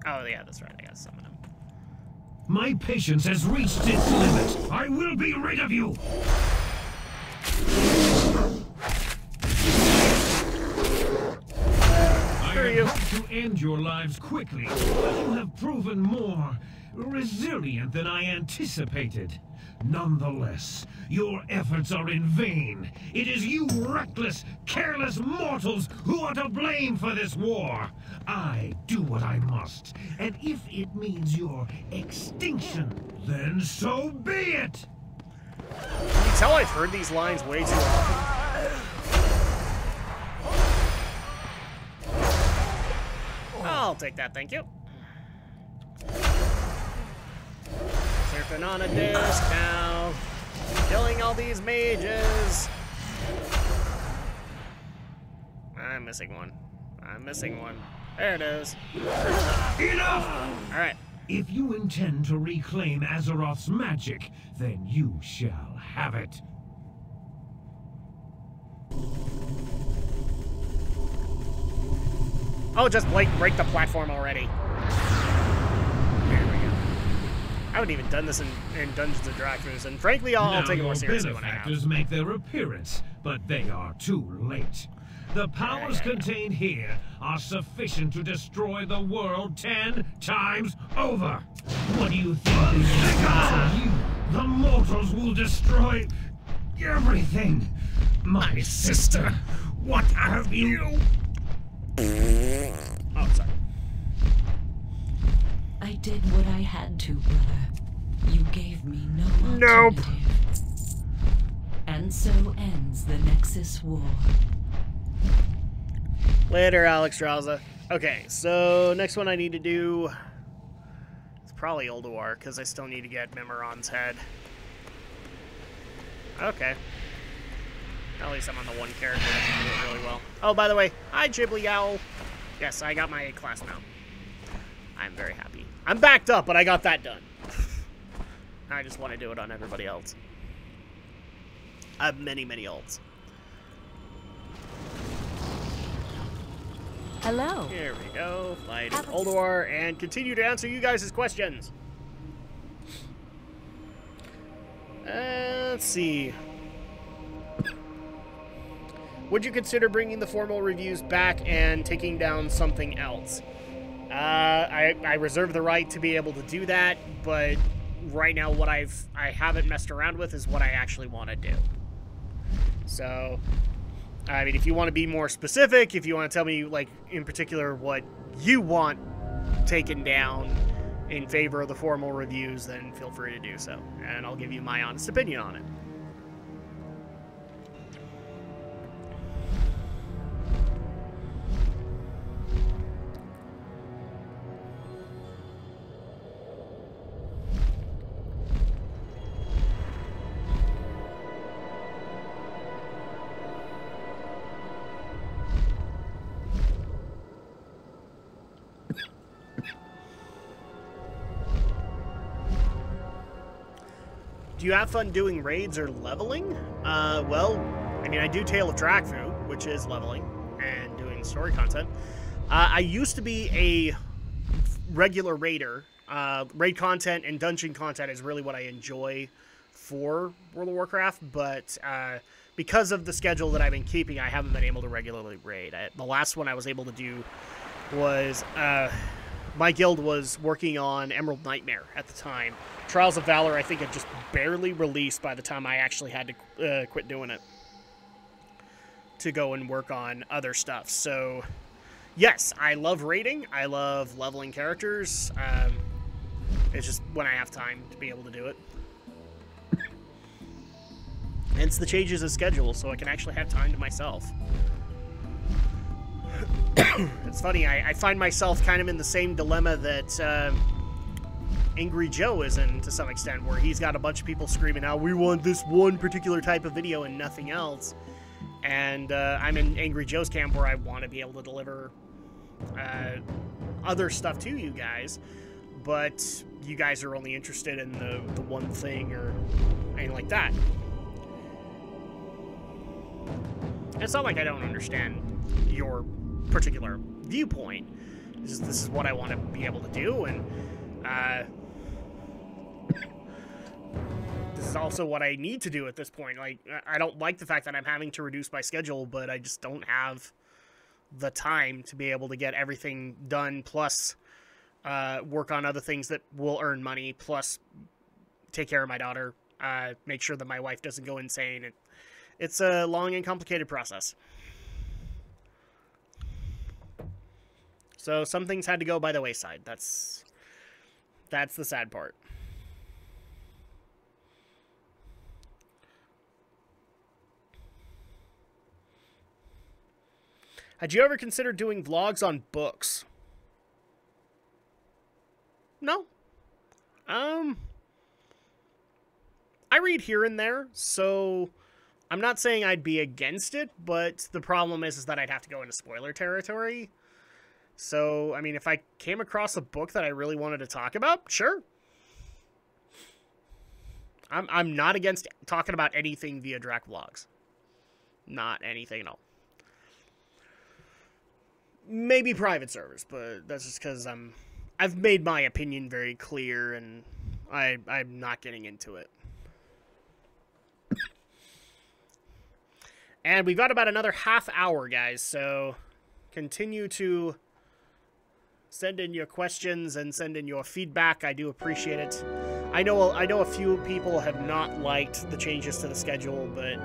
Oh, yeah, that's right. I gotta summon him. My patience has reached its limit. I will be rid of you. I have hoped to end your lives quickly, but you have proven more resilient than I anticipated. Nonetheless, your efforts are in vain. It is you reckless, careless mortals who are to blame for this war. I do what I must, and if it means your extinction, then so be it! Can you tell I've heard these lines way too often? I'll take that, thank you. Surfing on a disc now. Killing all these mages. I'm missing one. I'm missing one. There it is. Enough! Alright. If you intend to reclaim Azeroth's magic, then you shall have it. Oh, just break the platform already. There we go. I haven't even done this in Dungeons & Dragons, and frankly, I'll take it more seriously when I have. Benefactors make their appearance, but they are too late. The powers contained here are sufficient to destroy the world 10 times over. What do you think they can do to you? The mortals will destroy everything. My sister, what have you? Oh, sorry. I did what I had to, brother. You gave me no Nope. alternative. And so ends the Nexus War. Later, Alex Drowza. Okay, so next one I need to do... It's probably Ulduar, because I still need to get Mimiron's head. Okay. At least I'm on the one character that can do it really well. Oh, by the way, hi, Ghibli Owl. Yes, I got my A-class now. I'm very happy. I'm backed up, but I got that done. I just want to do it on everybody else. I have many, many ults. Hello. Here we go. Fight Ulduar and continue to answer you guys' questions. Let's see. Would you consider bringing the formal reviews back and taking down something else? I reserve the right to be able to do that, but right now what I haven't messed around with is what I actually want to do. So, I mean, if you want to be more specific, if you want to tell me, like, in particular what you want taken down in favor of the formal reviews, then feel free to do so, and I'll give you my honest opinion on it. Do you have fun doing raids or leveling? Well, I mean, I do Tale of Drak, which is leveling and doing story content. I used to be a regular raider. Raid content and dungeon content is really what I enjoy for World of Warcraft, but because of the schedule that I've been keeping, I haven't been able to regularly raid. The last one I was able to do was, my guild was working on Emerald Nightmare at the time. Trials of Valor, I think, had just barely released by the time I actually had to quit doing it to go and work on other stuff. So, yes, I love raiding. I love leveling characters. It's just when I have time to be able to do it. Hence the changes of schedule, so I can actually have time to myself. It's funny, I find myself kind of in the same dilemma that Angry Joe is in, to some extent, where he's got a bunch of people screaming out, we want this one particular type of video and nothing else. And I'm in Angry Joe's camp where I want to be able to deliver other stuff to you guys, but you guys are only interested in the one thing or anything like that. It's not like I don't understand your particular viewpoint. This is what I want to be able to do, and this is also what I need to do at this point. Like, I don't like the fact that I'm having to reduce my schedule, but I just don't have the time to be able to get everything done, plus work on other things that will earn money, plus take care of my daughter, make sure that my wife doesn't go insane. It's a long and complicated process. So some things had to go by the wayside. That's the sad part. Had you ever considered doing vlogs on books? No. I read here and there, so I'm not saying I'd be against it, but the problem is that I'd have to go into spoiler territory. So, I mean, if I came across a book that I really wanted to talk about, sure. I'm not against talking about anything via Drak vlogs. Not anything at all. Maybe private servers, but that's just because I've made my opinion very clear, and I'm not getting into it. And we've got about another half hour, guys, so continue to send in your questions and send in your feedback. I do appreciate it. I know a few people have not liked the changes to the schedule, but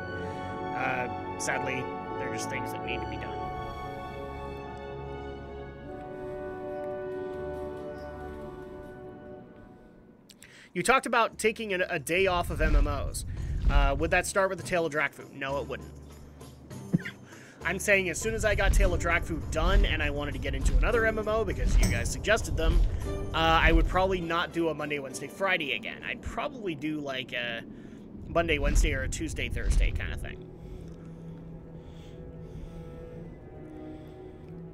sadly, they're just things that need to be done. You talked about taking a day off of MMOs. Would that start with the Tale of Drak? No, it wouldn't. I'm saying as soon as I got Tale of Drak done and I wanted to get into another MMO because you guys suggested them, I would probably not do a Monday, Wednesday, Friday again. I'd probably do like a Monday, Wednesday, or a Tuesday, Thursday kind of thing.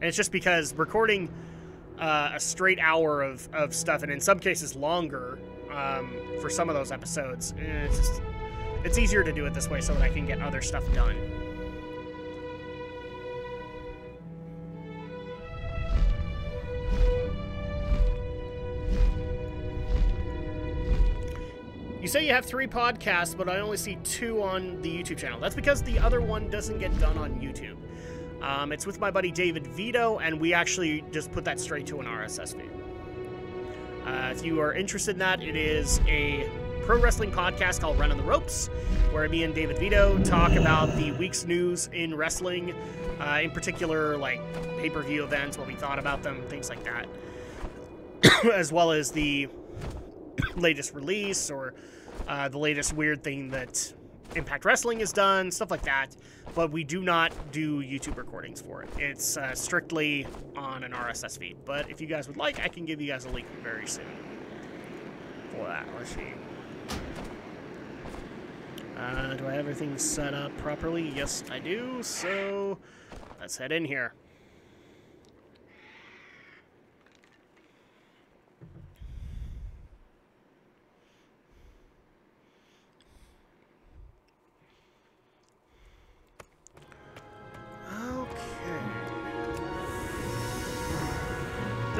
And it's just because recording a straight hour of stuff, and in some cases longer, for some of those episodes, it's easier to do it this way so that I can get other stuff done. You say you have 3 podcasts, but I only see 2 on the YouTube channel. That's because the other one doesn't get done on YouTube. It's with my buddy David Vito, and we actually just put that straight to an RSS feed. If you are interested in that, it is a pro wrestling podcast called Run on the Ropes, where me and David Vito talk about the week's news in wrestling, in particular, like pay-per-view events, what we thought about them, things like that, as well as the latest release or the latest weird thing that Impact Wrestling has done, stuff like that. But we do not do YouTube recordings for it. It's strictly on an RSS feed. But if you guys would like, I can give you guys a link very soon for that. Let's see. Do I have everything set up properly? Yes, I do. So let's head in here.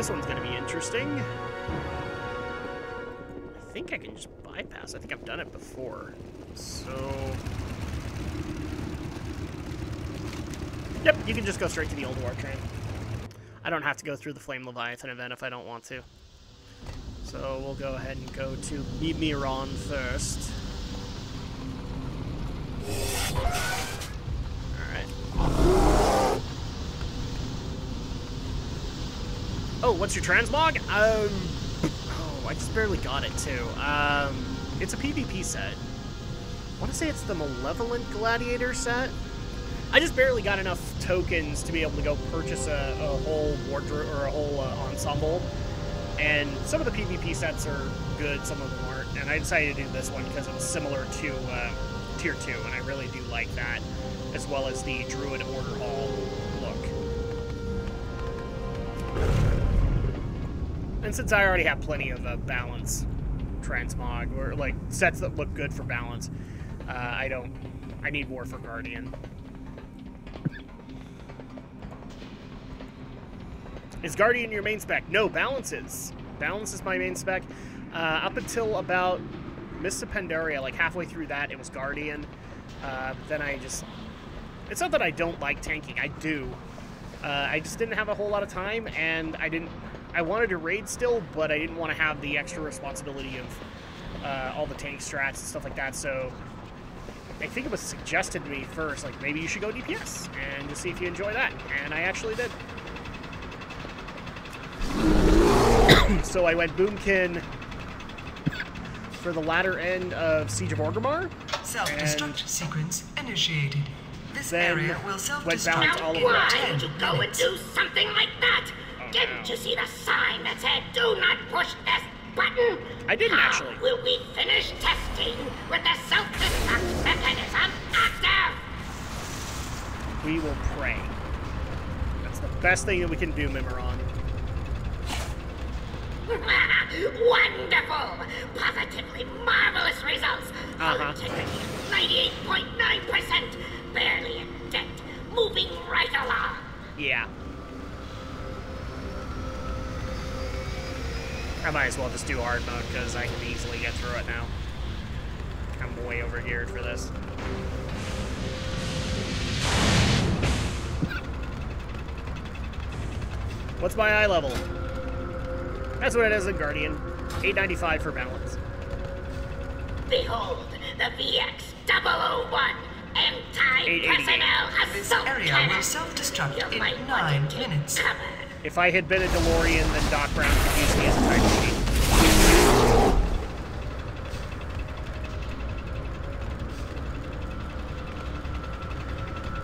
this one's going to be interesting. I think I can just bypass. I think I've done it before. So... Yep, you can just go straight to the Old War train. I don't have to go through the Flame Leviathan event if I don't want to. So we'll go ahead and go to Miron first. Alright. Oh, what's your transmog? Oh, I just barely got it too. It's a PvP set. I want to say it's the Malevolent Gladiator set. I just barely got enough tokens to be able to go purchase a whole wardrobe or a whole ensemble. And some of the PvP sets are good, some of them aren't. And I decided to do this one because it was similar to Tier 2, and I really do like that, as well as the Druid Order Hall look. And since I already have plenty of balance transmog, or like sets that look good for balance, I need more for Guardian. Is Guardian your main spec? No, Balance is. Balance is my main spec. Up until about Mists of Pandaria, like halfway through that, it was Guardian. But then I just... It's not that I don't like tanking. I do. I just didn't have a whole lot of time, and I wanted to raid still, but I didn't want to have the extra responsibility of all the tank strats and stuff like that, so... I think it was suggested to me first, like, maybe you should go DPS, and just see if you enjoy that. And I actually did. So I went Boomkin for the latter end of Siege of Orgrimmar. Self-destruct sequence initiated. This area will self-destruct. Why did you go and do something like that? Didn't you see the sign that said, "Do not push this button"? I didn't actually. Will we finish testing with the self-destruct mechanism active? We will pray. That's the best thing that we can do, Mimeron. Wonderful! Positively marvelous results! Integrity 98.9%! Barely in dent, moving right along! Yeah. I might as well just do hard mode, because I can easily get through it now. I'm way overgeared for this. What's my eye level? That's what it is in Guardian. 895 for balance. Behold, the VX-001 anti-personnel This assault area cannon. will self-destruct You in might 9 want to take minutes. cover. If I had been a DeLorean, then Doc Brown could use me as a time machine.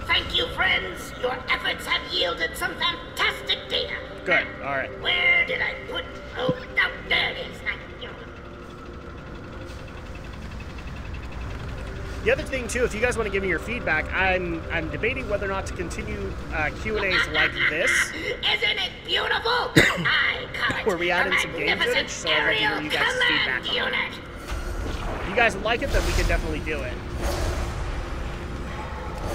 Thank you, friends. Your efforts have yielded some fantastic data. Good, alright. Where did I put... Oh, no, there it is. The other thing, too, if you guys want to give me your feedback, I'm debating whether or not to continue Q&As like this. Isn't it beautiful? I call it where we add in a some game footage, magnificent so I'd love to hear aerial you guys' command feedback on it. unit. If you guys would like it, then we can definitely do it.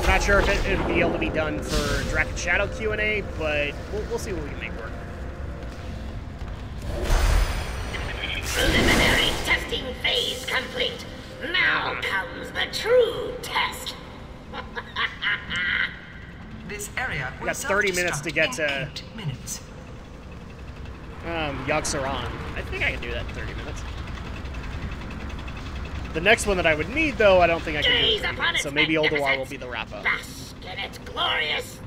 Not sure if it would be able to be done for Drak and Shadow Q&A, but we'll see what we can make work. Preliminary testing phase complete. Now comes the true test. This area will got 30 minutes to get self-destruct to- in 8 minutes. Yogg-Saron. I think I can do that in 30 minutes. The next one that I would need, though, I don't think I can do Gaze in 30 upon minutes, its so maybe Oldawar will magnificence. be the wrap-up. Bask in its glorious...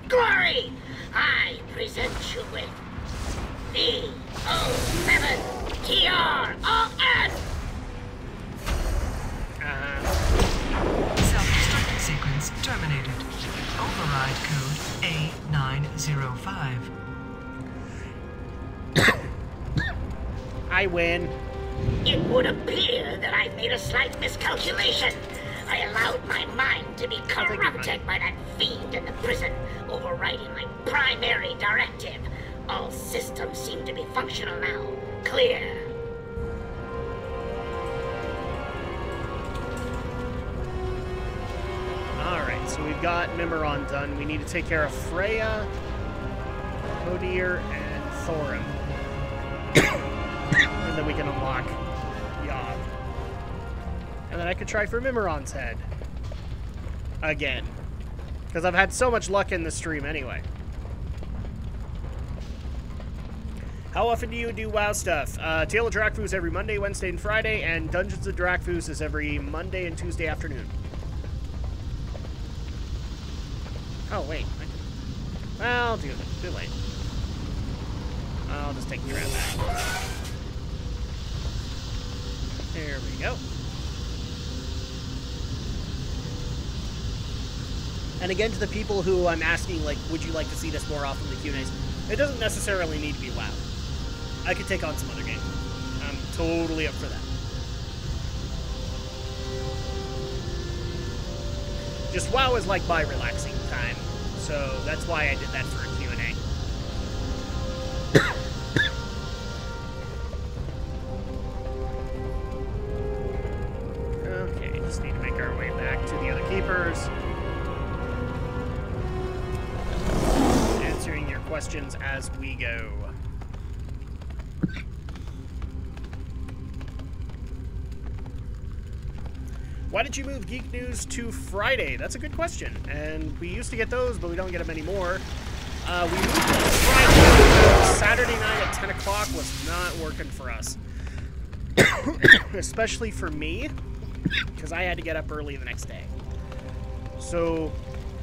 glory. I present you with... the 07 TRON. Self-destruct sequence terminated. Override code A905. I win. It would appear that I made a slight miscalculation. I allowed my mind to be corrupted by that fiend in the prison, overriding my primary directive. All systems seem to be functional now. Clear. Alright, so we've got Mimeron done. We need to take care of Freya. Hodir and Thorin. And then we can unlock Yob. And then I could try for Mimiron's head. Again. Because I've had so much luck in this stream anyway. How often do you do WoW stuff? Tale of Drakfus every Monday, Wednesday, and Friday, and Dungeons of Drakfus is every Monday and Tuesday afternoon. Oh, wait. Well, too late. I'll just take the trap back. There we go. And again, to the people who I'm asking, like, would you like to see this more often in the Q&As? It doesn't necessarily need to be WoW. I could take on some other games. I'm totally up for that. Just WoW is like my relaxing time, so that's why I did that for a Q&A. Okay, just need to make our way back to the other keepers. Answering your questions as we go. Why did you move Geek News to Friday? That's a good question. And we used to get those, but we don't get them anymore. We moved them to Friday. Saturday night at 10 o'clock was not working for us. Especially for me, because I had to get up early the next day. So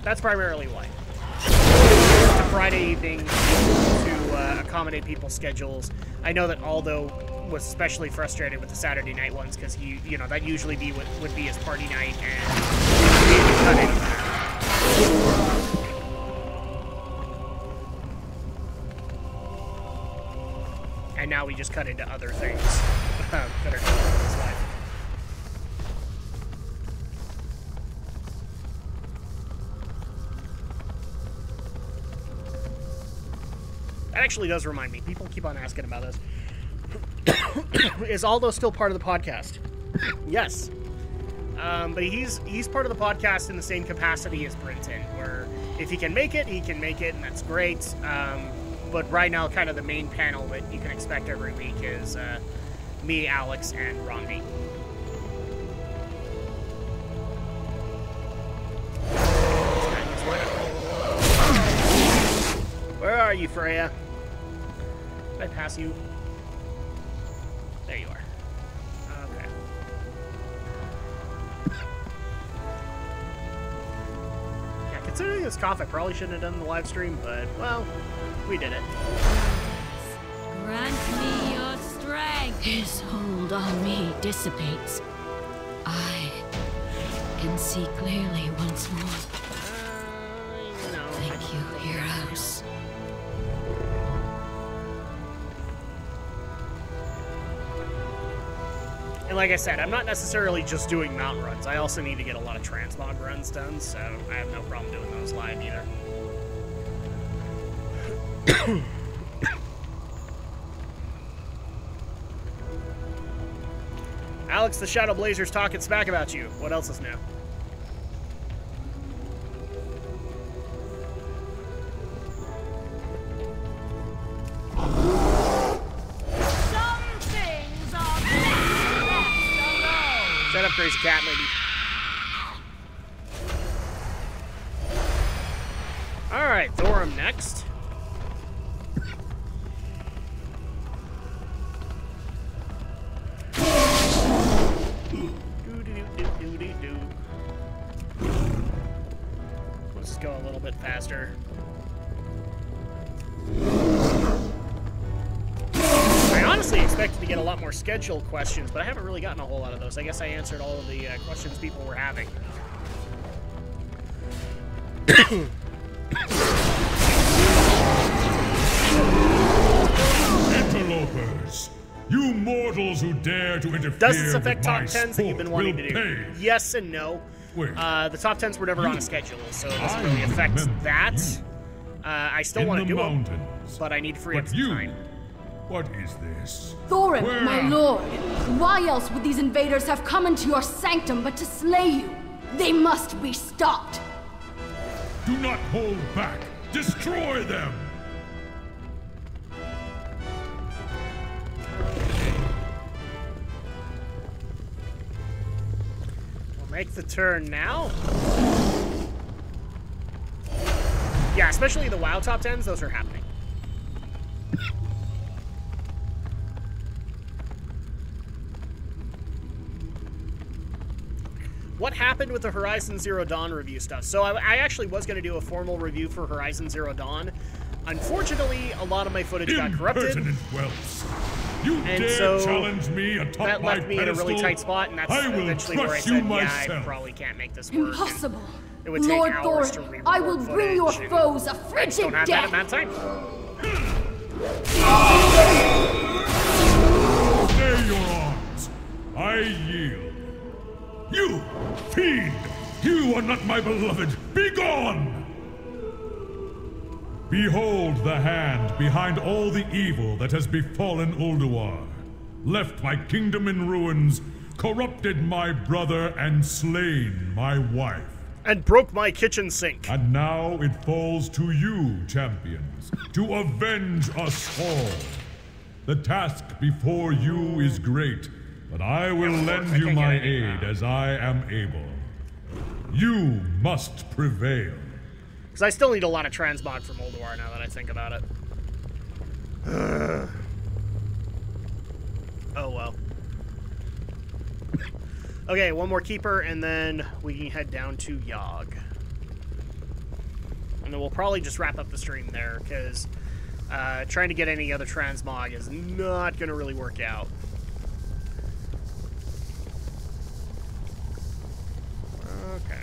that's primarily why. To Friday evening to accommodate people's schedules. I know that Aldo was especially frustrated with the Saturday night ones because he, you know, that usually would be his party night, and he had to cut into that. And now we just cut into other things that are going on in his life. That actually does remind me. People keep on asking about this. Is Aldo still part of the podcast? Yes. But he's part of the podcast in the same capacity as Brinton, where if he can make it, and that's great. But right now, kind of the main panel that you can expect every week is me, Alex, and Rondi. Where are you, Freya? Did I pass you? There you are. Okay. Yeah, considering this cough, I probably shouldn't have done the live stream, but, well, we did it. Grant me your strength. His hold on me dissipates. I can see clearly once more. No. Thank you, heroes. And like I said, I'm not necessarily just doing mount runs. I also need to get a lot of transmog runs done, so I have no problem doing those live either. Alex the Shadow Blazer's talking smack about you. What else is new? Shut up, crazy cat lady. Alright, Thorum next. Let's just go a little bit faster. I honestly expected to get a lot more scheduled questions, but I haven't really gotten a whole lot of those. I guess I answered all of the questions people were having. Interlopers! You mortals who dare to interfere Does this affect with top my 10s that you've been sport wanting will to do? pay. Yes and no. Wait. The top 10s were never on a schedule, so it doesn't I really affect remember that. you. I still In want the to do them, mountains. but I need to free up But some you, time. what is this? Thorin, Where? my lord, why else would these invaders have come into your sanctum but to slay you? They must be stopped. Do not hold back! Destroy them! Make the turn now. Yeah, especially the WoW top 10s, those are happening. What happened with the Horizon Zero Dawn review stuff? So I actually was going to do a formal review for Horizon Zero Dawn. Unfortunately, a lot of my footage got corrupted. You and dare so challenge me atop that left me in a really tight spot, and that's eventually where I said, yeah, I probably can't make this work. Impossible. It would take Lord hours Thorin, to re-record I will bring your footage, foes a I just frigid don't have that death. at that time. Stay your arms. I yield. You, fiend! You are not my beloved! Begone! Behold the hand behind all the evil that has befallen Ulduar. Left my kingdom in ruins, corrupted my brother, and slain my wife. And broke my kitchen sink. And now it falls to you, champions, to avenge us all. The task before you is great, but I will lend you my aid as I am able. You must prevail. Because I still need a lot of transmog from Ulduar now that I think about it. Oh well. Okay, one more keeper, and then we can head down to Yogg. And then we'll probably just wrap up the stream there, because trying to get any other transmog is not going to really work out. Okay.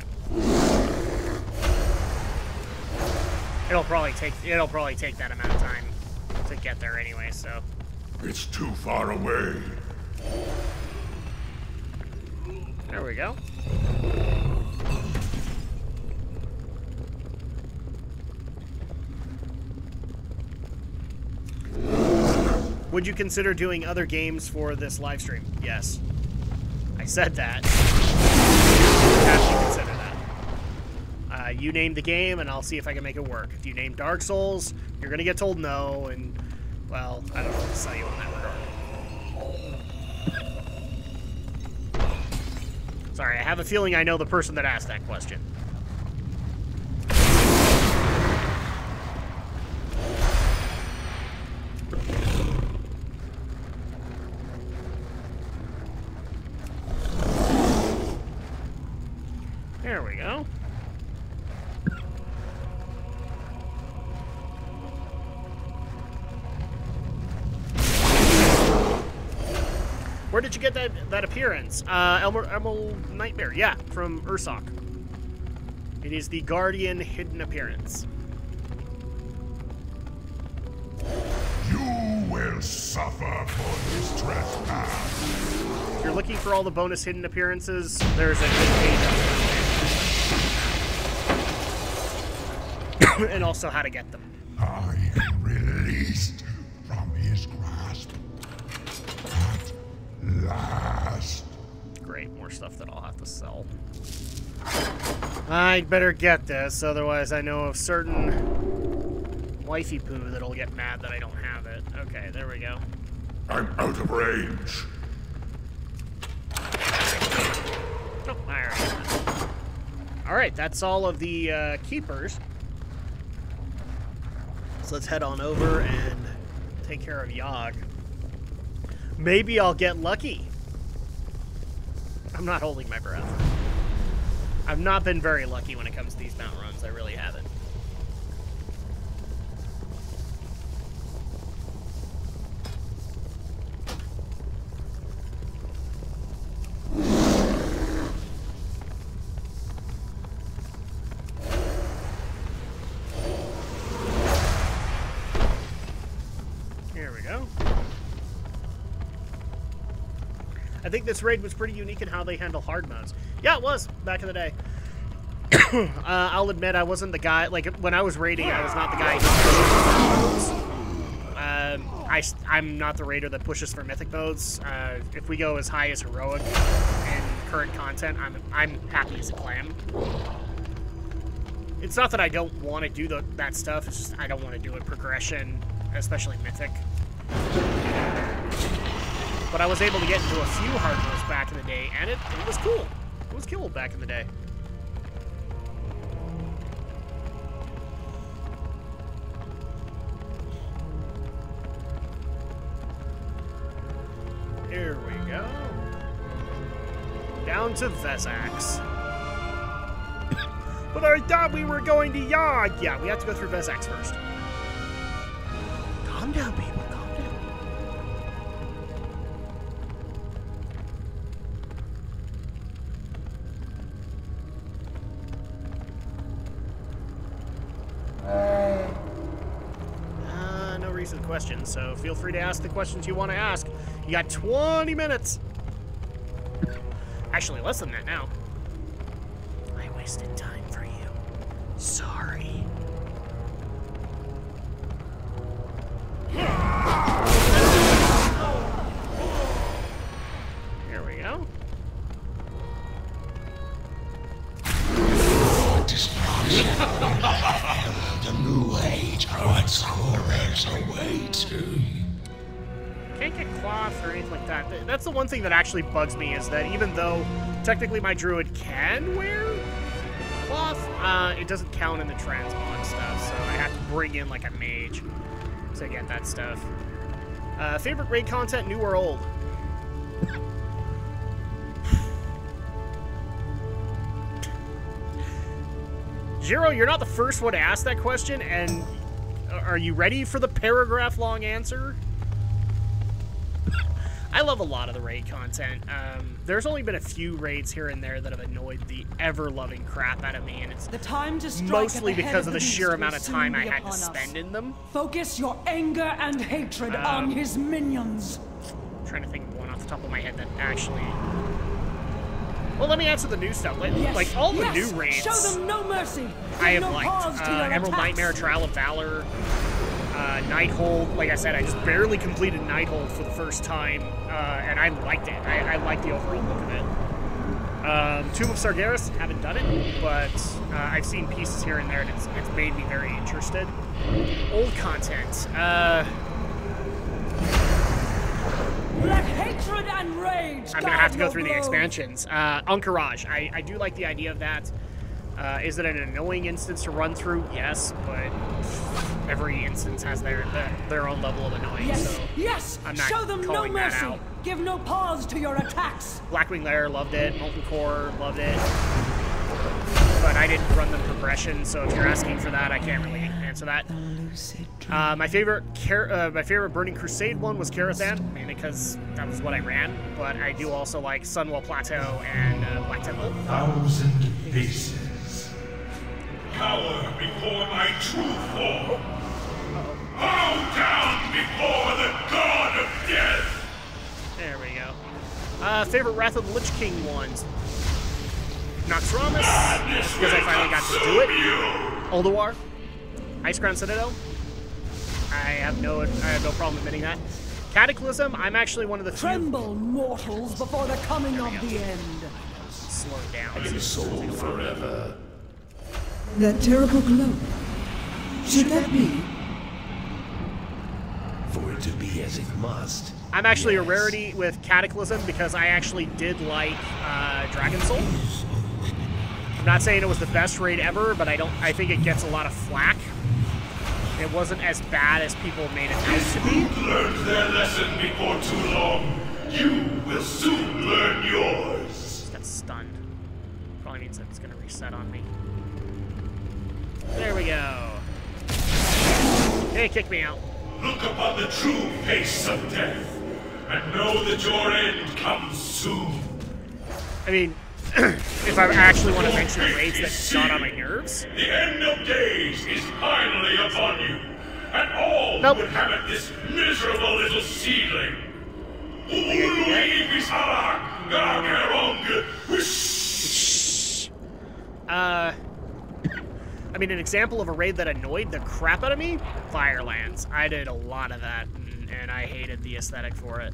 It'll probably take that amount of time to get there anyway, so. It's too far away. There we go. Would you consider doing other games for this live stream? Yes. I said that. You have to consider that. You name the game, and I'll see if I can make it work. If you name Dark Souls, you're going to get told no, and, well, I don't know what to tell you in that regard. Sorry, I have a feeling I know the person that asked that question. There we go. Where did you get that appearance? Emerald Nightmare, yeah, from Ursoc. It is the Guardian hidden appearance. You will suffer for this trespass. If you're looking for all the bonus hidden appearances, there's a good page on there. And also how to get them. I am released from his grasp. At last. Great, more stuff that I'll have to sell. I'd better get this, otherwise I know of certain wifey poo that'll get mad that I don't have it. Okay, there we go. I'm out of range. Oh, I already have that. Alright, that's all of the keepers. So let's head on over and take care of Yogg. Maybe I'll get lucky. I'm not holding my breath. I've not been very lucky when it comes to these mount runs. I really haven't. Here we go. I think this raid was pretty unique in how they handle hard modes. Yeah, it was, back in the day. I'll admit I wasn't the guy, like, when I was raiding, I was not the guy who pushes I'm not the raider that pushes for mythic modes. If we go as high as heroic in current content, I'm happy as a clam. It's not that I don't want to do that stuff, it's just I don't want to do it progression, especially mythic. But I was able to get into a few hard modes back in the day, and it was cool. It was killed back in the day. Here we go. Down to Vezax. But I thought we were going to Yard. Yeah, we have to go through Vezax first. Calm down, people. Calm down. No reason to question, so feel free to ask the questions you want to ask. You got 20 minutes. Actually, less than that now. I wasted time for you. Sorry. Here we go. The new age awaits horrors await. Can't get cloth or anything like that. That's the one thing that actually bugs me, is that even though technically my druid can wear cloth, it doesn't count in the transmog stuff, so I have to bring in like a mage to get that stuff. Favorite raid content, new or old? Zero, you're not the first one to ask that question, and are you ready for the paragraph-long answer? I love a lot of the raid content. There's only been a few raids here and there that have annoyed the ever-loving crap out of me, and it's the time to mostly because of the sheer amount of time I had to spend in them. Focus your anger and hatred on his minions. I'm trying to think of one off the top of my head that actually... Well, let me answer the new stuff. Like all the new raids, show them no mercy. I have liked. Emerald Nightmare, Trial of Valor, Nighthold. Like I said, I just barely completed Nighthold for the first time, and I liked it. I like the overall look of it. Tomb of Sargeras, haven't done it, but I've seen pieces here and there, and it's made me very interested. Old content. Let hatred and rage. I'm gonna have to go through the expansions. Encourage. I do like the idea of that. Is it an annoying instance to run through? Yes, but every instance has their own level of annoying. Yes, so yes. I'm not show them no calling that mercy. out. Give no pause to your attacks. Blackwing Lair, loved it. Molten Core, loved it. But I didn't run the progression, so if you're asking for that, I can't really answer that. My favorite Burning Crusade one was Karathan, mainly because that was what I ran. But I do also like Sunwell Plateau and Black Temple. 1,000 faces. Cower before my true form. Bow down before the god of death. There we go. Favorite Wrath of the Lich King ones. Noxramas, because I finally got to do it. Ulduar, Icecrown Citadel. I have no problem admitting that. Cataclysm, I'm actually one of the few. Tremble, mortals, before the coming of the end. Slow down. In soul forever. That terrible glow. Should that be? For it to be as it must. I'm actually a rarity with Cataclysm because I actually did like Dragon Soul. I'm not saying it was the best raid ever, but I think it gets a lot of flack. It wasn't as bad as people made it out to be. Learned their lesson before too long. You will soon learn yours. Just got stunned. Probably means that it's gonna reset on me. There we go. Hey, kick me out. Look upon the true face of death, and know that your end comes soon. I mean, if I actually want to mention raids that got on my nerves. The end of days is finally upon you, and all Nope. who inhabit this miserable little seedling. I mean, an example of a raid that annoyed the crap out of me? Firelands. I did a lot of that, and I hated the aesthetic for it.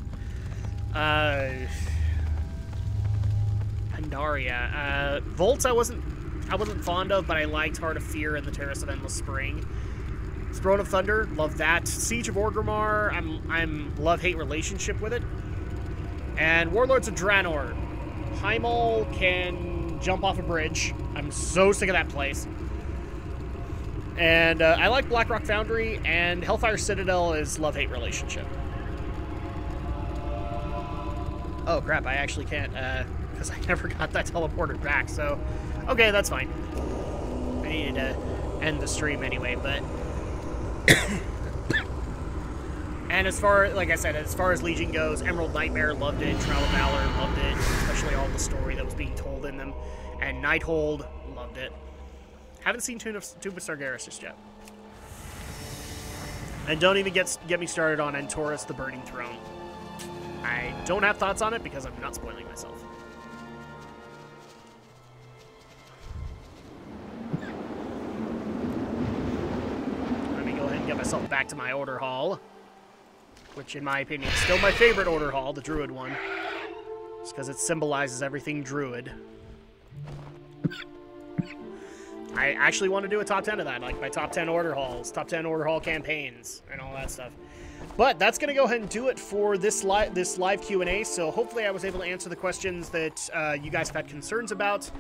Pandaria. Volts I wasn't fond of, but I liked Heart of Fear and the Terrace of Endless Spring. Throne of Thunder, love that. Siege of Orgrimmar, I'm love-hate relationship with it. And Warlords of Draenor. Heimel can jump off a bridge. I'm so sick of that place. And I like Blackrock Foundry, and Hellfire Citadel is love-hate relationship. Oh, crap, I actually can't, because I never got that teleported back, so... Okay, that's fine. I needed to end the stream anyway, but... And as far, like I said, as far as Legion goes, Emerald Nightmare, loved it. Trial of Valor, loved it. Especially all the story that was being told in them. And Nighthold, loved it. Haven't seen Tomb of Sargeras just yet. And don't even get me started on Antorus the Burning Throne. I don't have thoughts on it because I'm not spoiling myself. Let me go ahead and get myself back to my order hall. Which, in my opinion, is still my favorite order hall, the Druid one. Just because it symbolizes everything Druid. I actually want to do a top 10 of that, like my top 10 order halls, top 10 order hall campaigns, and all that stuff. But that's going to go ahead and do it for this live Q&A, so hopefully I was able to answer the questions that you guys have had concerns about.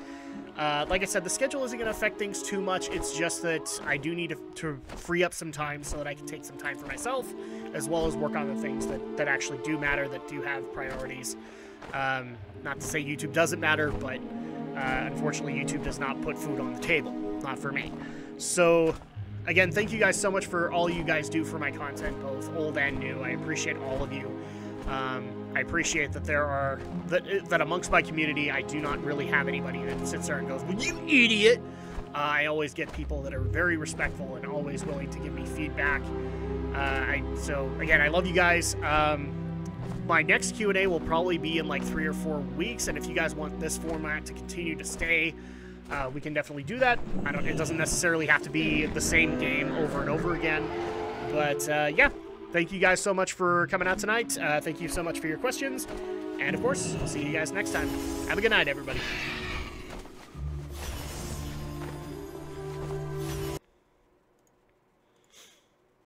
Like I said, the schedule isn't going to affect things too much. It's just that I do need to free up some time so that I can take some time for myself, as well as work on the things that actually do matter, that do have priorities. Not to say YouTube doesn't matter, but unfortunately YouTube does not put food on the table. Not for me. So, again, thank you guys so much for all you guys do for my content, both old and new. I appreciate all of you. I appreciate that there are, that amongst my community, I do not really have anybody that sits there and goes, well, you idiot! I always get people that are very respectful and always willing to give me feedback. So, again, I love you guys. My next Q&A will probably be in like 3 or 4 weeks, and if you guys want this format to continue to stay, we can definitely do that. It doesn't necessarily have to be the same game over and over again. But, yeah. Thank you guys so much for coming out tonight. Thank you so much for your questions. And, of course, I'll see you guys next time. Have a good night, everybody.